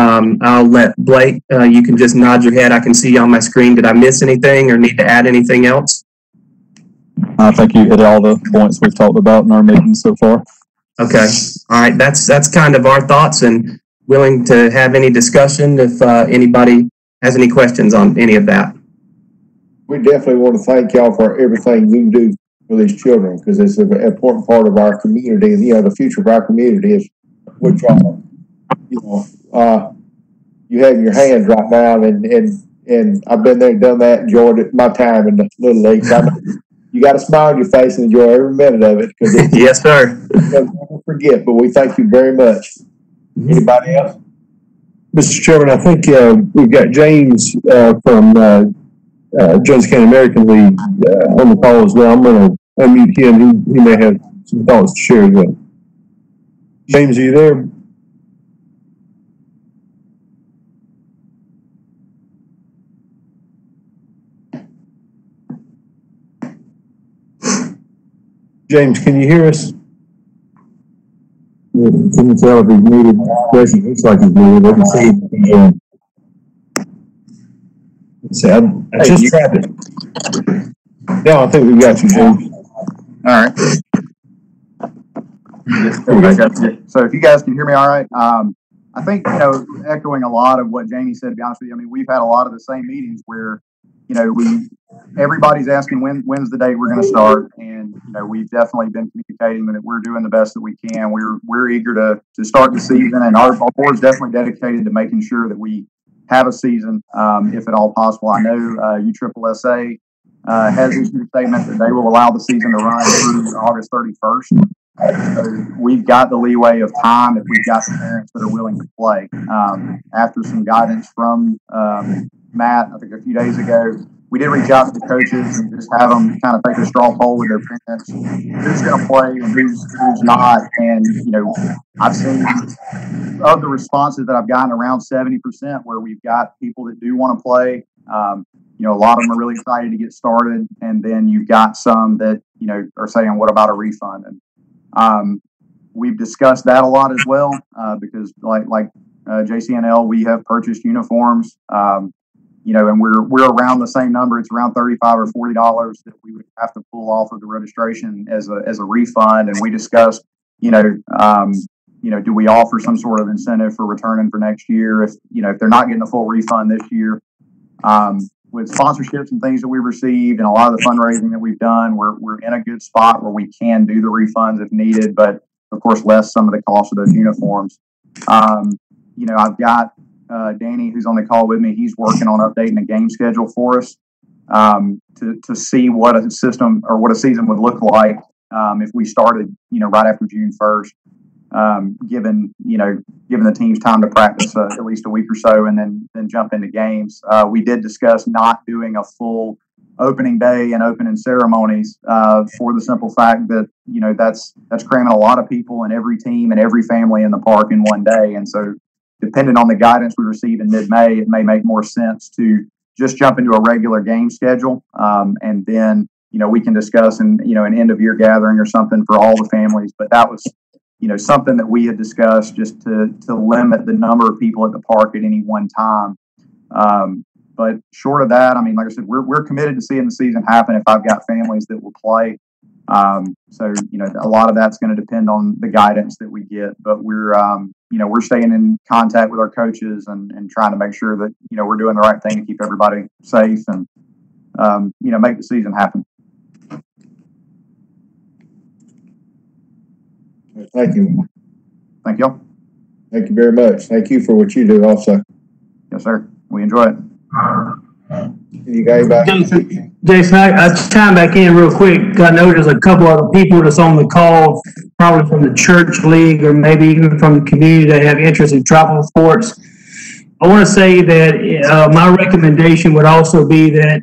I'll let Blake, you can just nod your head. I can see you on my screen. Did I miss anything or need to add anything else? I think you hit all the points we've talked about in our meeting so far. Okay. All right. That's kind of our thoughts, and willing to have any discussion if anybody has any questions on any of that. We definitely want to thank y'all for everything you do for these children, because it's an important part of our community. You know, the future of our community is what y'all, you have in your hands right now, and I've been there and done that, enjoyed it, my time in the Little League. You got to smile on your face and enjoy every minute of it, because yes, sir. We'll never forget. But we thank you very much. Anybody else? Mr. Chairman, I think we've got James from Jones County American League on the call as well. I'm going to unmute him. He may have some thoughts to share as well. James, are you there? James, can you hear us? Can you tell if he's muted? Question looks like he's muted. Let me see if he can. Let's see, I just tried it. Yeah, I think we got you, James. All right. So if you guys can hear me all right, I think, echoing a lot of what Jamie said, to be honest with you, I mean, we've had a lot of the same meetings where, everybody's asking when's the date we're going to start, and we've definitely been communicating that we're doing the best that we can. We're eager to start the season, and our board's definitely dedicated to making sure that we have a season, if at all possible. I know USSSA has issued a statement that they will allow the season to run through August 31st. So we've got the leeway of time if we've got the parents that are willing to play. After some guidance from Matt, I think a few days ago, we did reach out to the coaches and just have them kind of take a straw poll with their parents, who's going to play and who's not. And, I've seen of the responses that I've gotten around 70% where we've got people that do want to play. A lot of them are really excited to get started. And then you've got some that, are saying, what about a refund? And we've discussed that a lot as well, because like JCNL, we have purchased uniforms, and we're around the same number. It's around $35 or $40 that we would have to pull off of the registration as a refund. And we discussed, do we offer some sort of incentive for returning for next year if they're not getting a full refund this year? With sponsorships and things that we've received and a lot of the fundraising that we've done, we're in a good spot where we can do the refunds if needed, but of course less some of the cost of those uniforms. I've got Danny, who's on the call with me. He's working on updating a game schedule for us to see what a system or what a season would look like if we started, right after June 1st. Given the teams time to practice at least a week or so, and then jump into games. We did discuss not doing a full opening day and opening ceremonies for the simple fact that that's cramming a lot of people and every team and every family in the park in one day. And so, depending on the guidance we receive in mid-May, it may make more sense to just jump into a regular game schedule, and then we can discuss an end of year gathering or something for all the families. But that was something that we had discussed just to limit the number of people at the park at any one time. But short of that, I mean, like I said, we're committed to seeing the season happen if I've got families that will play. So, a lot of that's going to depend on the guidance that we get, but we're staying in contact with our coaches and trying to make sure that, we're doing the right thing to keep everybody safe and, make the season happen. Thank you. Thank y'all. Thank you very much. Thank you for what you do also. Yes, sir. We enjoy it. You guys back? Jason, I chime back in real quick. I know there's a couple other people that's on the call, probably from the church league or maybe even from the community that have interest in travel sports. I want to say that my recommendation would also be that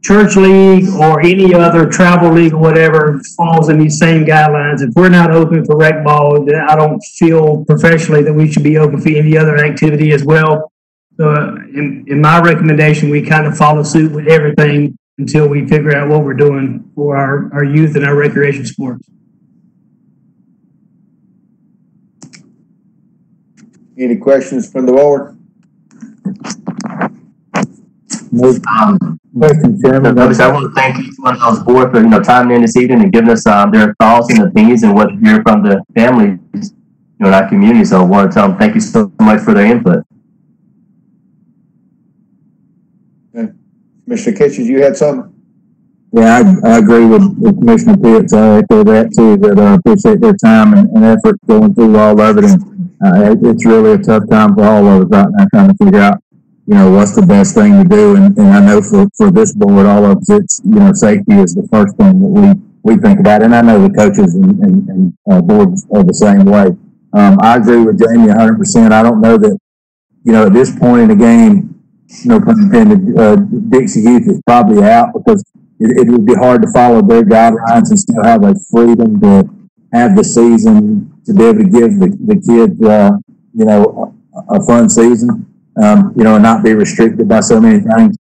church league or any other travel league or whatever falls in these same guidelines. If we're not open for rec ball, then I don't feel professionally that we should be open for any other activity as well. So in my recommendation, we kind of follow suit with everything until we figure out what we're doing for our youth and our recreation sports. Any questions from the board? Question, Chairman. I want to thank each one of those board for timing in this evening and giving us their thoughts and opinions and what we hear from the families in our community. So I want to tell them thank you so much for their input. Okay. Mr. Kitchens, you had something? Yeah, I agree with Commissioner Pitts. I echo that too, that I appreciate their time and effort going through all of it. And it's really a tough time for all of us right now trying to figure out, what's the best thing to do. And I know for this board, all of us, it's, safety is the first thing that we think about. And I know the coaches and boards are the same way. I agree with Jamie 100%. I don't know that, at this point in the game, no pun intended, Dixie Youth is probably out because it would be hard to follow their guidelines and still have a freedom to have the season to be able to give the kids, a fun season, and not be restricted by so many things.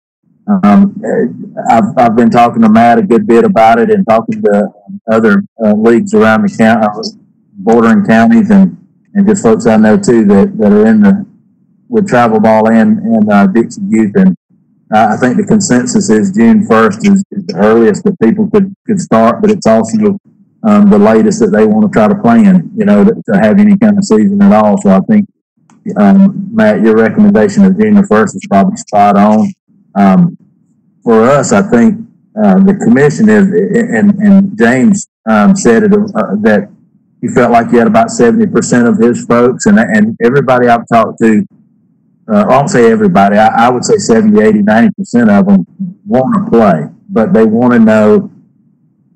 I've been talking to Matt a good bit about it and talking to other leagues around the county, bordering counties, and just folks I know too that are with travel ball and Dixie Youth. And I think the consensus is June 1st is the earliest that people could start, but it's also the latest that they want to try to plan, to have any kind of season at all. So I think, Matt, your recommendation of June 1st is probably spot on. For us, I think the commission is, and James said it, that he felt like he had about 70% of his folks, and everybody I've talked to, I won't say everybody, I would say 70, 80, 90% of them want to play, but they want to know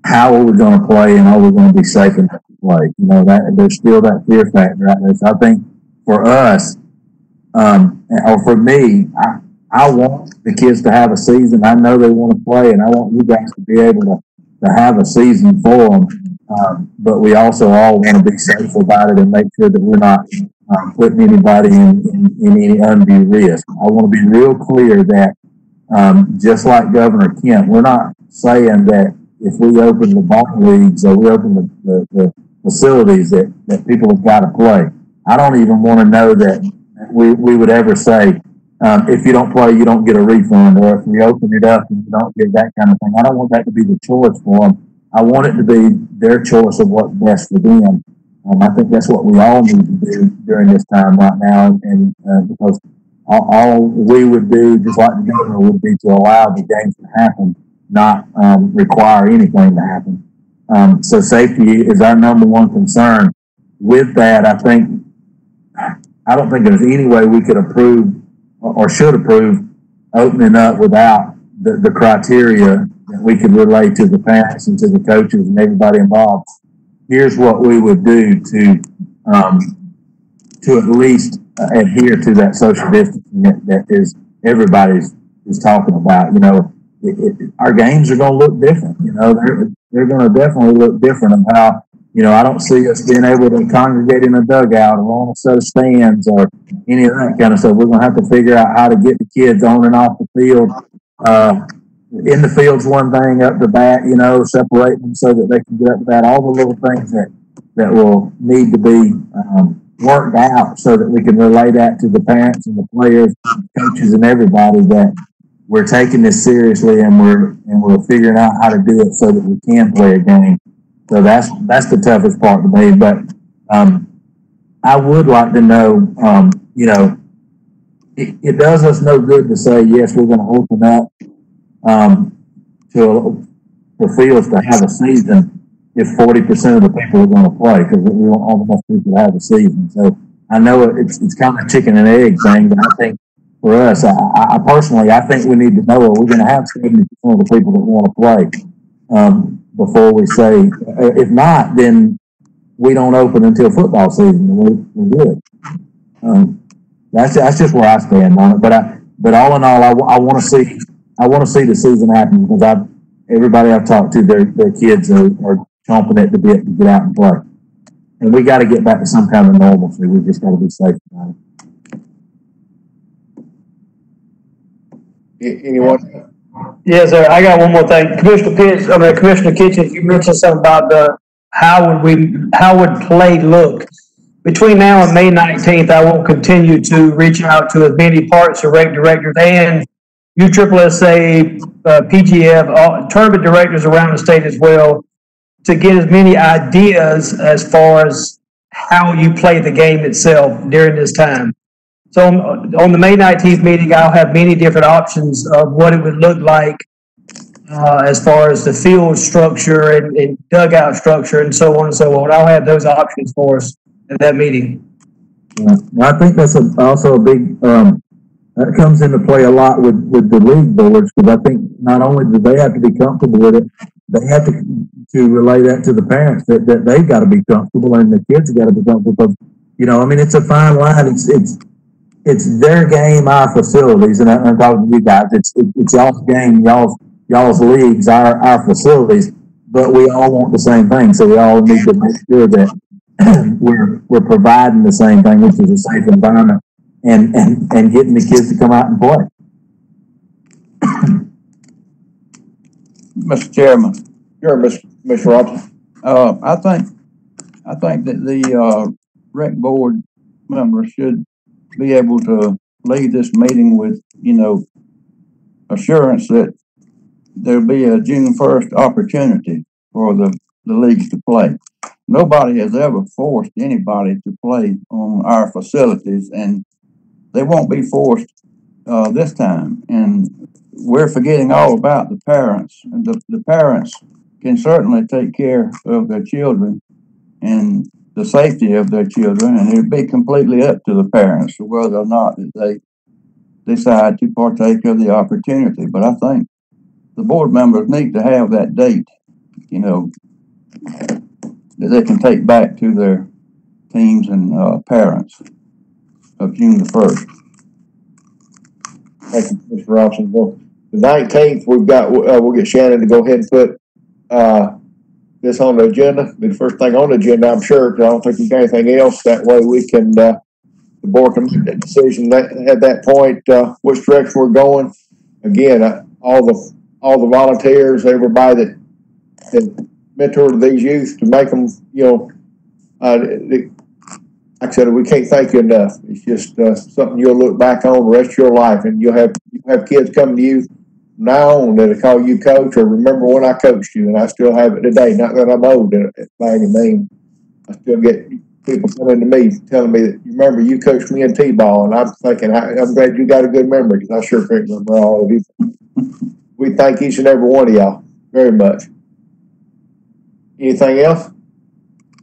how are we going to play and are we going to be safe enough to play. That there's still that fear factor out there. So I think for us, or for me, I want the kids to have a season. I know they want to play, and I want you guys to be able to have a season for them. But we also all want to be safe about it and make sure that we're not putting anybody in any undue risk. I want to be real clear that just like Governor Kent, we're not saying that if we open the ball leagues or we open the facilities that people have got to play. I don't even want to know that we would ever say, if you don't play, you don't get a refund, or if we open it up and you don't get that kind of thing. I don't want that to be the choice for them. I want it to be their choice of what's best for them. I think that's what we all need to do during this time right now, and because all we would do, just like the governor, would be to allow the games to happen, not require anything to happen. So safety is our number one concern. With that, I don't think there's any way we could approve or should approve opening up without the criteria that we could relay to the parents and to the coaches and everybody involved. Here's what we would do to at least adhere to that social distancing that is everybody's is talking about. Our games are going to look different. They're going to definitely look different of how. I don't see us being able to congregate in a dugout or on a set of stands or any of that kind of stuff. We're going to have to figure out how to get the kids on and off the field. In the field's one thing, up the bat, separate them so that they can get up the bat. All the little things that will need to be worked out so that we can relay that to the parents and the players, coaches, and everybody that we're taking this seriously and we're figuring out how to do it so that we can play a game. So that's the toughest part to me. But I would like to know, it does us no good to say, yes, we're going to open up for fields to have a season if 40% of the people are going to play, because we don't have enough people to have a season. So I know it's kind of a chicken and egg thing, but I think for us, I personally, I think we need to know, are we going to have 70% of the people that want to play? Before we say, if not, then we don't open until football season. We're good. That's just where I stand on it. But all in all, I want to see the season happen because everybody I've talked to, their kids are chomping at the bit to get out and play. And we got to get back to some kind of normalcy. We just got to be safe about it. Anyone? Yes, sir. I got one more thing. Commissioner Kitchen, you mentioned something about how would play look? Between now and May 19th, I will continue to reach out to as many parks and rec directors and USSSA, PGF, tournament directors around the state as well, to get as many ideas as far as how you play the game itself during this time. So on the May 19th meeting, I'll have many different options of what it would look like as far as the field structure and dugout structure and so on and so on. I'll have those options for us at that meeting. Yeah. I think that's also a big, that comes into play a lot with the league boards, because I think not only do they have to be comfortable with it, they have to relay that to the parents that they've got to be comfortable and the kids have got to be comfortable. Because, you know, I mean, it's a fine line. It's their game, our facilities, and I'm talking to you guys. It's y'all's game, y'all's leagues, our facilities, but we all want the same thing. So we all need to make sure that we're providing the same thing, which is a safe environment, and getting the kids to come out and play. Mr. Chairman. Sure, Mr. Robinson. I think that the rec board members should be able to lead this meeting with, you know, assurance that there'll be a June 1st opportunity for the leagues to play. Nobody has ever forced anybody to play on our facilities, and they won't be forced this time. And we're forgetting all about the parents, and the parents can certainly take care of their children and the safety of their children, and it'd be completely up to the parents whether or not they decide to partake of the opportunity. But I think the board members need to have that date, you know, that they can take back to their teams and parents of June the 1st. Thank you, Mr. Robinson. Well, the 19th, we'll get Shannon to go ahead and put this on the agenda. Be the first thing on the agenda, I'm sure, because I don't think we've got anything else. That way we can, the board can make that decision at that point, which direction we're going. Again, all the volunteers, everybody that mentored these youth to make them, you know, like I said, we can't thank you enough. It's just something you'll look back on the rest of your life, and you'll have kids coming to you from now on that'll call you coach, or remember when I coached you, and I still have it today. Not that I'm old by any means. I still get people coming to me telling me that, you remember you coached me in T-ball, and I'm thinking, I'm glad you got a good memory, because I sure can't remember all of you. We thank each and every one of y'all very much. Anything else?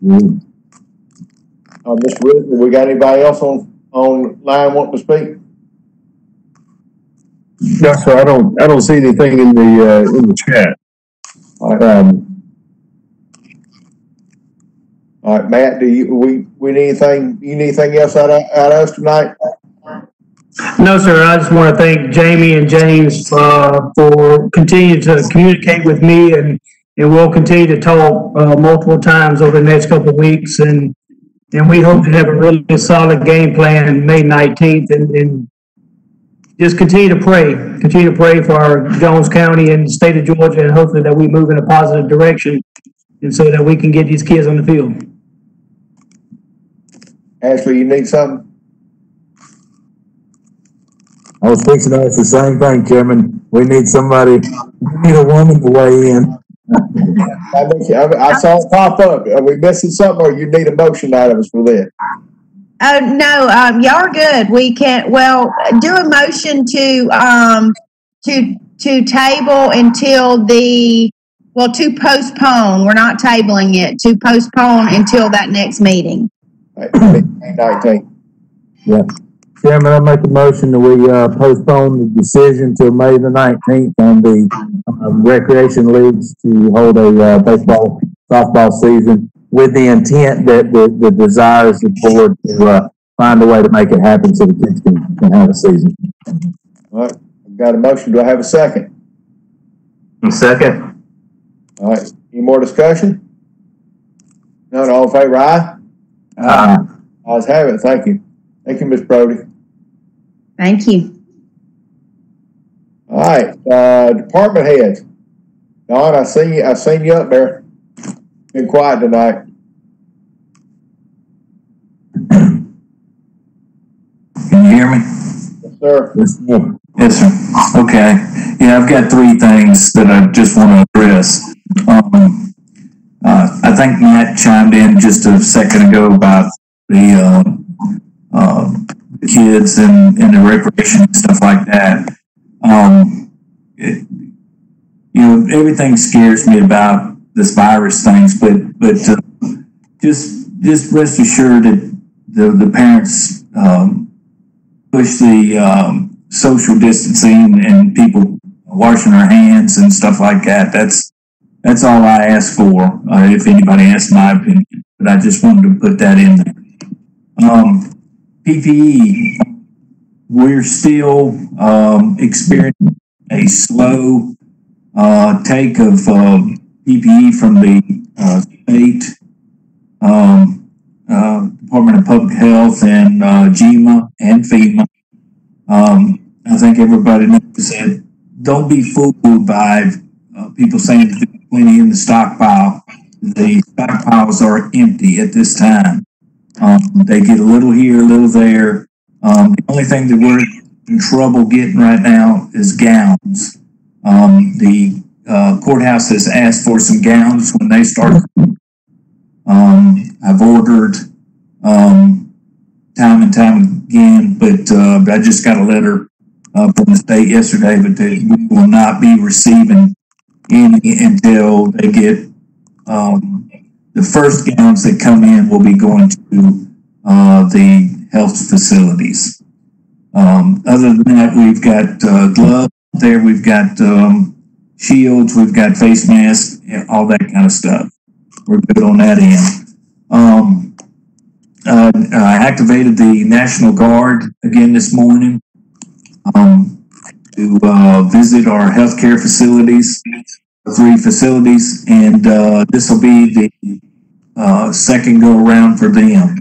Mm-hmm. Mr. Whitaker, we got anybody else on line wanting to speak? No, sir. I don't see anything in the chat. All right. All right, Matt. We need anything? You need anything else out of us tonight? No, sir. I just want to thank Jamie and James for continuing to communicate with me, and we'll continue to talk multiple times over the next couple of weeks, and we hope to have a really solid game plan May 19th, and just continue to pray for our Jones County and the state of Georgia, and hopefully that we move in a positive direction, and so that we can get these kids on the field. Ashley, you need something? I was fixing to ask the same thing, Chairman. We need a woman to weigh in. I saw it pop up. Are we missing something, or you need a motion out of us for that? No, y'all are good. We can, do a motion to table until to postpone. We're not tabling it, to postpone until that next meeting. Right, May 19th. Yeah. Chairman, I make a motion that we postpone the decision till May the 19th on the recreation leagues to hold a baseball, softball season, with the intent that the desires of the board to find a way to make it happen so the kids can have a season. All right, I've got a motion. Do I have a second? Second. All right, any more discussion? None, all in favor, aye? Aye. Ayes have it. Thank you. Thank you, Ms. Brody. Thank you. All right, department heads. Don, I seen you up there. Been quiet tonight. Can you hear me? Yes, sir. Yes, sir. Okay. Yeah, I've got three things that I just want to address. I think Matt chimed in just a second ago about the kids and the recreation and stuff like that. Everything scares me about this virus things, but just rest assured that the parents push the social distancing and people washing their hands and stuff like that. That's all I ask for. If anybody asks my opinion, but I just wanted to put that in there. PPE, we're still experiencing a slow take of PPE from the state, Department of Public Health, and GEMA and FEMA. I think everybody knows that. Don't be fooled by people saying that there's plenty in the stockpile. The stockpiles are empty at this time. They get a little here, a little there. The only thing that we're in trouble getting right now is gowns. The courthouse has asked for some gowns when they start. I've ordered time and time again, but I just got a letter from the state yesterday, but we will not be receiving any until they get the first gowns that come in will be going to the health facilities. Other than that, we've got gloves there, we've got shields, we've got face masks, all that kind of stuff. We're good on that end. I activated the National Guard again this morning to visit our healthcare facilities, 3 facilities, and this will be the second go around for them.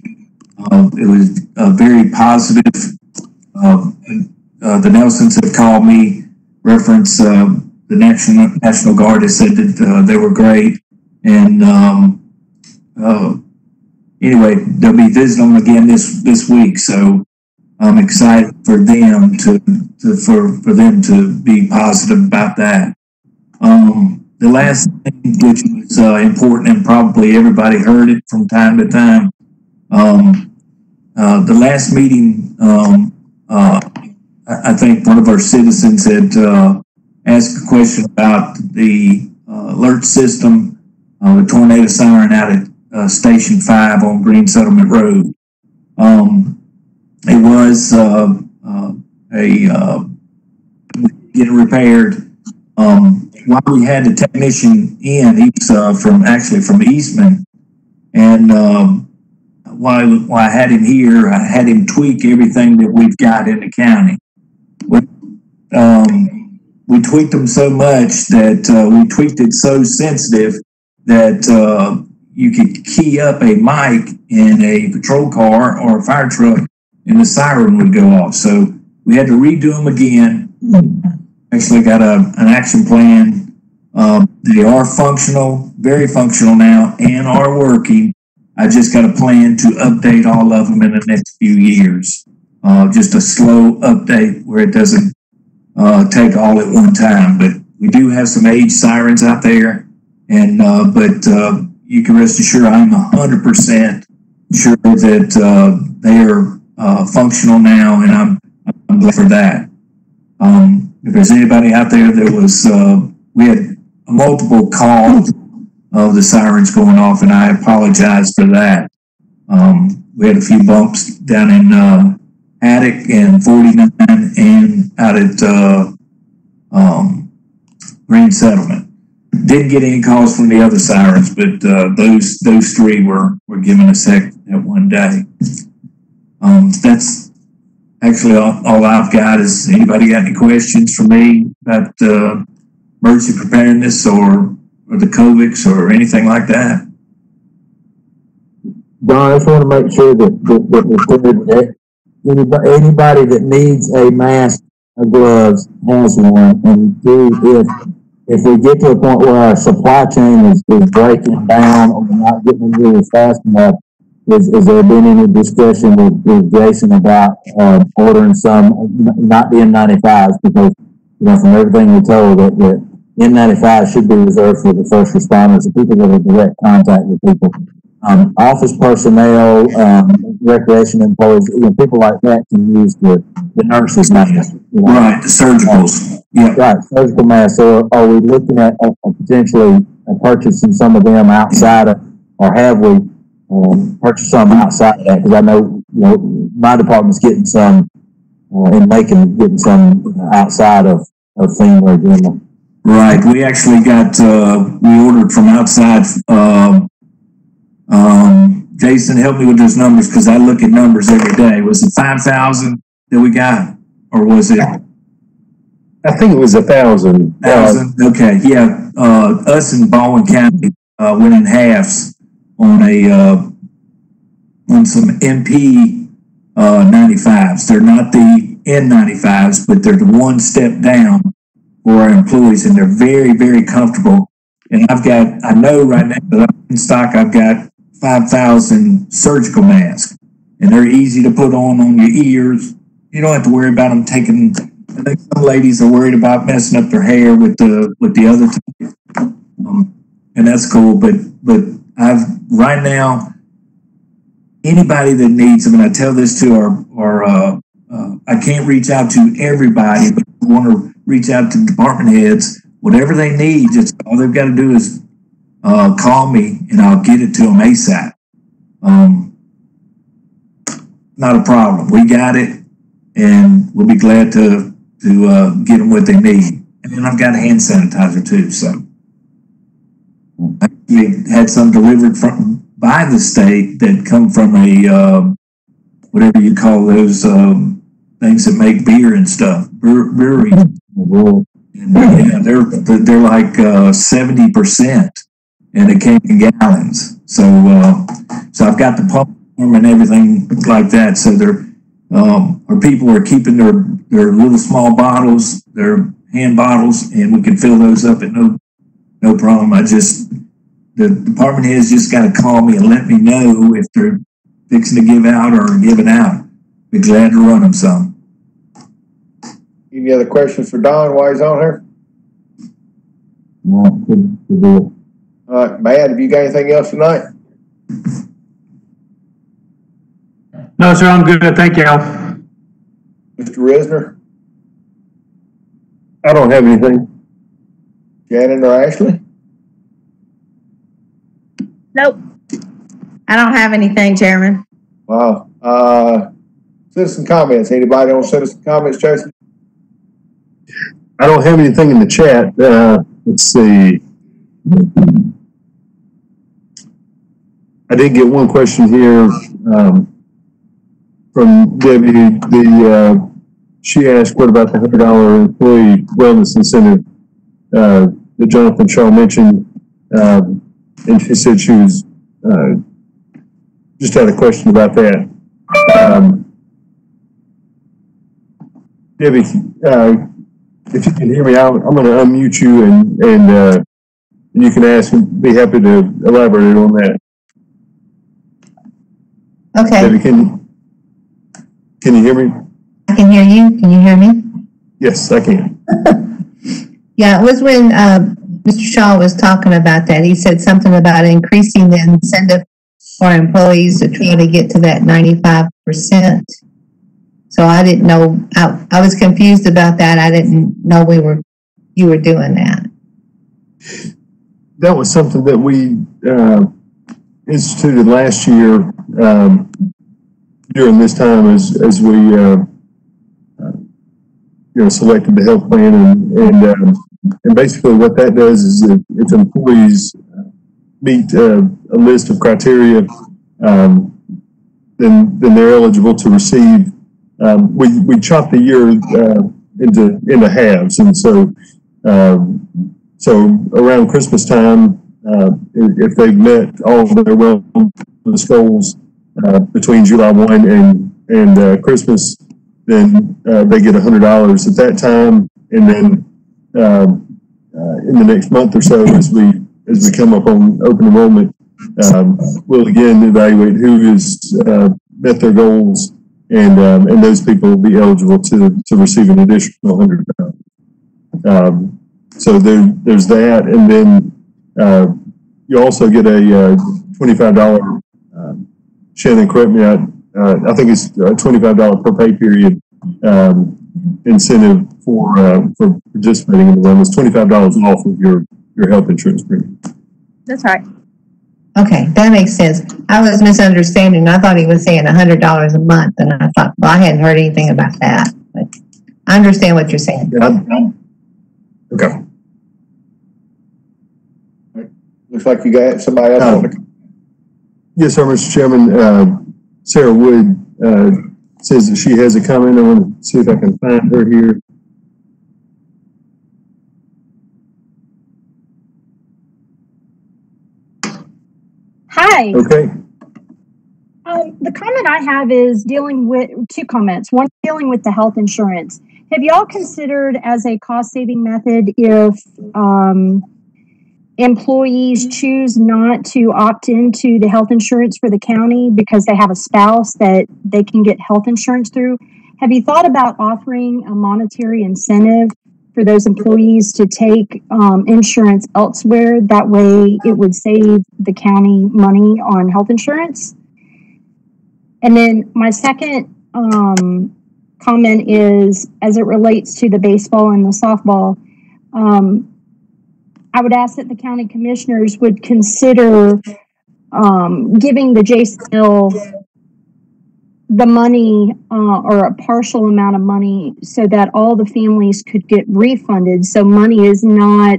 It was very positive. The Nelsons have called me, reference the National Guard has said that they were great, and anyway, they'll be visiting them again this week. So I'm excited for them for them to be positive about that. The last thing, which was important, and probably everybody heard it from time to time, the last meeting, I think one of our citizens had asked a question about the alert system, the tornado siren out at Station 5 on Green Settlement Road. It was getting repaired. While we had the technician in, he was from Eastman, and while I had him here, I had him tweak everything that we've got in the county. We tweaked them so much that we tweaked it so sensitive that you could key up a mic in a patrol car or a fire truck and the siren would go off. So we had to redo them again. Actually got an action plan. They are functional, very functional now, and are working. I just got a plan to update all of them in the next few years. Just a slow update where it doesn't take all at one time. But we do have some age sirens out there, and but you can rest assured I'm 100% sure that they are functional now, and I'm glad for that. If there's anybody out there that was, we had multiple calls of the sirens going off, and I apologize for that. We had a few bumps down in Attic and 49 and out at Green Settlement. Didn't get any calls from the other sirens, but those 3 were giving us heck that one day. That's actually all I've got. Is anybody got any questions for me about emergency preparedness or the COVIDs or anything like that? Don, I just want to make sure that anybody that needs a mask gloves has one, and two, if we get to a point where our supply chain is breaking down or we're not getting really fast enough, is there been any discussion with Jason about ordering some, not the N95s, because from everything we're told that N95 should be reserved for the first responders, the people that are in direct contact with people. Office personnel, recreation employees, people like that can use the nurses' masks. Right, the surgicals. Yeah. Right, surgical masks. So are we looking at potentially purchasing some of them outside of, or have we purchased some outside of that? Because I know, my department's getting some, and Macon getting some outside of FEMA agenda. Right, we actually got, we ordered from outside, Jason, help me with those numbers because I look at numbers every day. Was it 5,000 that we got, or was it? I think it was 1,000. 1,000. Okay, yeah. Us in Baldwin County went in halves on some MP 95s. They're not the N95s, but they're the one step down for our employees, and they're very, very comfortable. And I know right now that I'm in stock, I've got 5,000 surgical masks, and they're easy to put on your ears. You don't have to worry about them taking. I think some ladies are worried about messing up their hair with the other type, and that's cool. But right now, anybody that needs them, and I tell this to our I can't reach out to everybody, but I want to reach out to department heads. Whatever they need, just all they've got to do is call me, and I'll get it to them ASAP. Not a problem. We got it, and we'll be glad to get them what they need. And then I've got a hand sanitizer too. So I had some delivered by the state that come from a whatever you call those things that make beer and stuff, brewery. And yeah, they're like 70%, and it came in gallons. So I've got the pump and everything like that. So our people are keeping their little small bottles, their hand bottles, and we can fill those up at no problem. The department heads just got to call me and let me know if they're fixing to give out or giving out. Be glad to run them some. Any other questions for Don while he's on here? No, good. All right, Matt, have you got anything else tonight? No, sir, I'm good. Thank you. Mr. Risner? I don't have anything. Shannon or Ashley? Nope. I don't have anything, Chairman. Wow. Citizen comments. Anybody on citizen comments, Jason? I don't have anything in the chat. Let's see. I did get one question here from Debbie. She asked, "What about the $100 employee wellness incentive that Jonathan Shaw mentioned?" And she said she was just had a question about that. Debbie, if you can hear me, I'm going to unmute you and you can ask and be happy to elaborate on that. Okay. Debbie, can you hear me? I can hear you. Can you hear me? Yes, I can. Yeah, it was when Mr. Shaw was talking about that. He said something about increasing the incentive for employees to try to get to that 95%. So I didn't know, I was confused about that. I didn't know you were doing that. That was something that we instituted last year during this time as we selected the health plan and basically what that does is if employees meet a list of criteria, then they're eligible to receive. We chop the year into halves, and so around Christmas time, if they've met all of their wellness goals between July 1 and Christmas, then they get $100 at that time, and then in the next month or so, as we come up on open enrollment, we'll again evaluate who has met their goals, and those people will be eligible to receive an additional $100. So there's that, and then you also get a $25. Shannon, correct me. I think it's a $25 per pay period incentive for participating in the run. It's $25 off of your health insurance premium. That's right. Okay, that makes sense. I was misunderstanding. I thought he was saying $100 a month, and I thought, well, I hadn't heard anything about that. But I understand what you're saying. Yeah, okay. Looks like you got somebody else. Yes, sir, Mr. Chairman. Sarah Wood says that she has a comment. I want to see if I can find her here. Hi. Okay. The comment I have is dealing with two comments. One, dealing with the health insurance. Have you all considered as a cost-saving method if employees choose not to opt into the health insurance for the county because they have a spouse that they can get health insurance through? Have you thought about offering a monetary incentive for those employees to take insurance elsewhere? That way it would save the county money on health insurance. And then my second comment is, as it relates to the baseball and the softball, I would ask that the county commissioners would consider giving the JCL the money or a partial amount of money so that all the families could get refunded. So money is not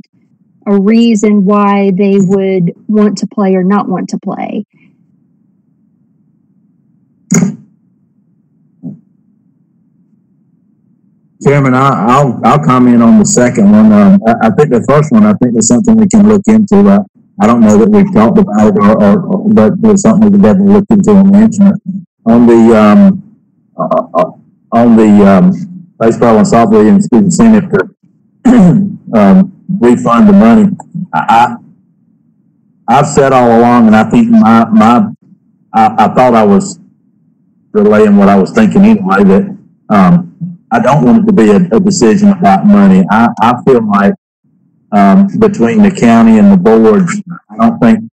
a reason why they would want to play or not want to play. Chairman, I'll comment on the second one. I think the first one, I think there's something we can look into. I don't know that we've talked about it, but there's something we can definitely look into and mention it. On the baseball and softball incentive to refund the money, I've said all along, and I think I thought I was relaying what I was thinking anyway, that I don't want it to be a decision about money. I feel like between the county and the boards, I don't think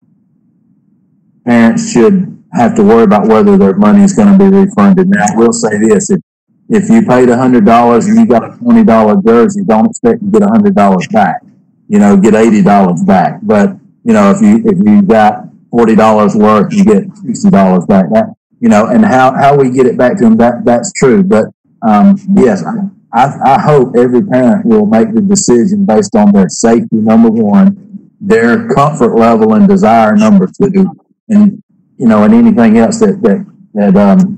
parents should have to worry about whether their money is going to be refunded. Now, I will say this: if you paid $100 and you got a $20 jersey, don't expect to get $100 back. You know, get $80 back. But you know, if you got $40 worth, you get $60 back. That, you know, and how we get it back to them, that's true. But yes, I hope every parent will make the decision based on their safety, number one, their comfort level and desire, number two, and you know, and anything else that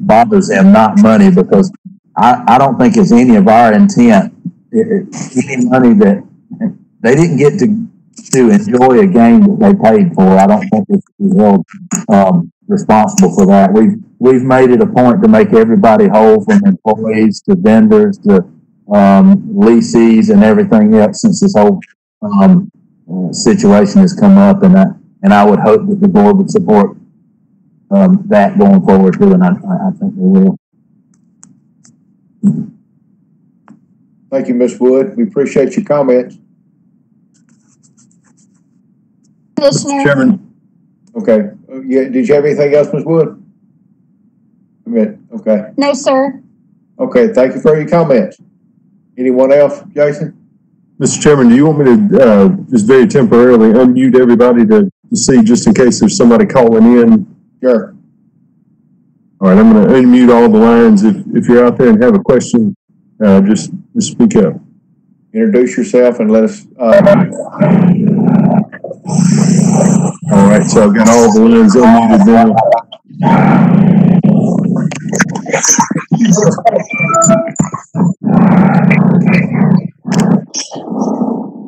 bothers them, not money, because I don't think it's any of our intent. Any money that they didn't get to enjoy a game that they paid for, I don't think it's held responsible for that. We've made it a point to make everybody whole, from employees to vendors to leasees and everything else, since this whole situation has come up, and I would hope that the board would support that going forward too, and I think they will. Thank you, Ms. Wood. We appreciate your comments. Mr. Chairman. Okay. Yeah. Did you have anything else, Ms. Wood? Okay. No, sir. Okay. Thank you for your comments. Anyone else, Jason? Mr. Chairman, do you want me to just very temporarily unmute everybody to see, just in case there's somebody calling in? Sure. All right, I'm going to unmute all the lines. If you're out there and have a question, just speak up. Introduce yourself and let us. All right, so I've got all the lines unmuted now.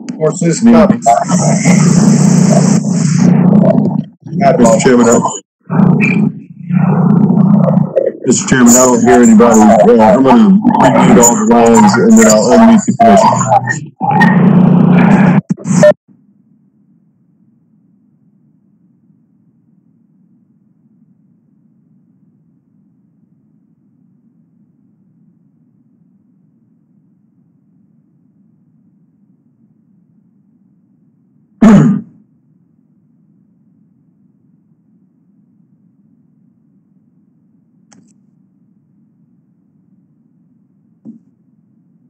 Of course, this comes. Mr. Chairman, Mr. Chairman, I don't hear anybody. I'm going to repeat all the lines and then I'll unmute the commission.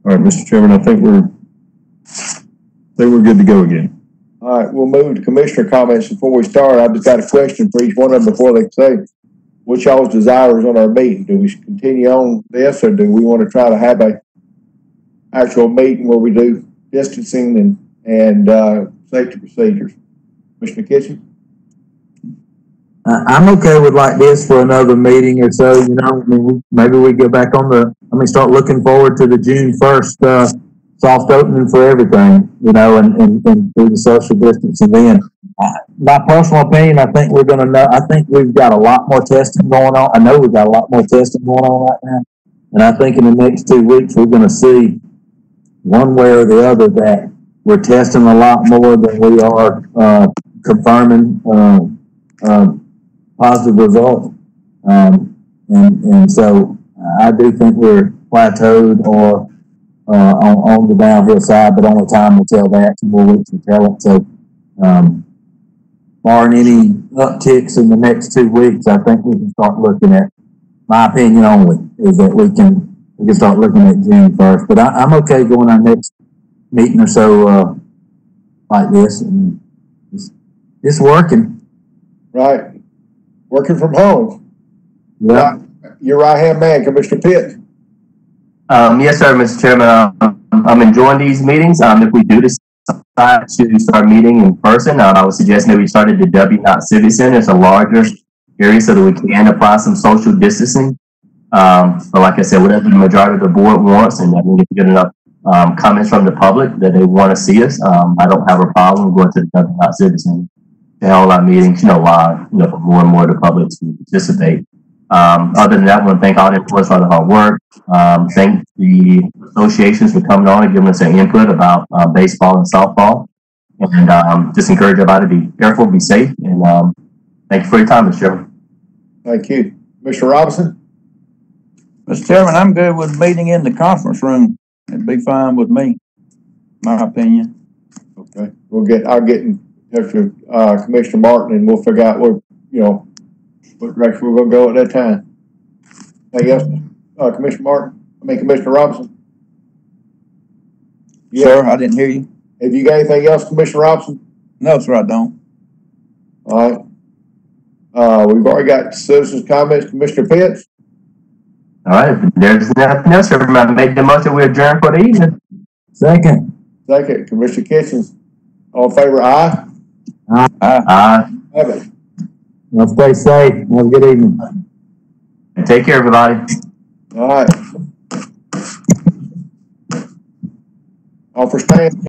All right, Mr. Chairman, I think we're good to go again. All right, we'll move to commissioner comments. Before we start, I've just got a question for each one of them before they say what y'all's desires on our meeting. Do we continue on this, or do we want to try to have a actual meeting where we do distancing and safety procedures? Commissioner Kitchen? I'm okay with like this for another meeting or so, you know. I mean, maybe we go back on start looking forward to the June 1st, soft opening for everything, you know, and do the social distancing then. My personal opinion, I think we've got a lot more testing going on. I know we've got a lot more testing going on right now. And I think in the next 2 weeks, we're going to see one way or the other that we're testing a lot more than we are, confirming, positive results. And so I do think we're plateaued or on the downhill side, but only time will tell that. 2 more weeks will tell it. So barring any upticks in the next 2 weeks, I think we can start looking at, my opinion only, is that we can start looking at June 1st. But I'm okay going our next meeting or so like this. And it's working. Right. Working from home. Yeah. Your right-hand man, Commissioner Pitt. Yes, sir, Mr. Chairman. I'm enjoying these meetings. If we do decide to start meeting in person, I would suggest maybe start at the W. Knott Civic Center. It's a larger area so that we can apply some social distancing. But like I said, whatever the majority of the board wants, and I think if we get enough comments from the public that they want to see us, I don't have a problem going to the W. Knott Civic Center to hold our meetings, live, for more and more of the public to participate. Other than that, I want to thank all the employees for the hard work. Thank the associations for coming on and giving us their input about baseball and softball. And just encourage everybody to be careful, be safe, and thank you for your time, Mr. Chairman. Thank you. Mr. Robinson? Mr. Chairman, I'm good with meeting in the conference room. It'd be fine with me, my opinion. Okay. I'll get in touch with Commissioner Martin, and we'll figure out what direction we're going to go at that time. Anything else, Commissioner Robinson? Yeah. Sir, I didn't hear you. Have you got anything else, Commissioner Robinson? No, sir, I don't. All right. We've already got citizens' comments. Commissioner Pitts? All right. If there's nothing else, everybody make the motion. We adjourn for the evening. Second. Commissioner Kitchens. All in favor, aye? Aye. Aye. Have it. Well, stay safe. Have a good evening. And take care, everybody. All right. All for staying.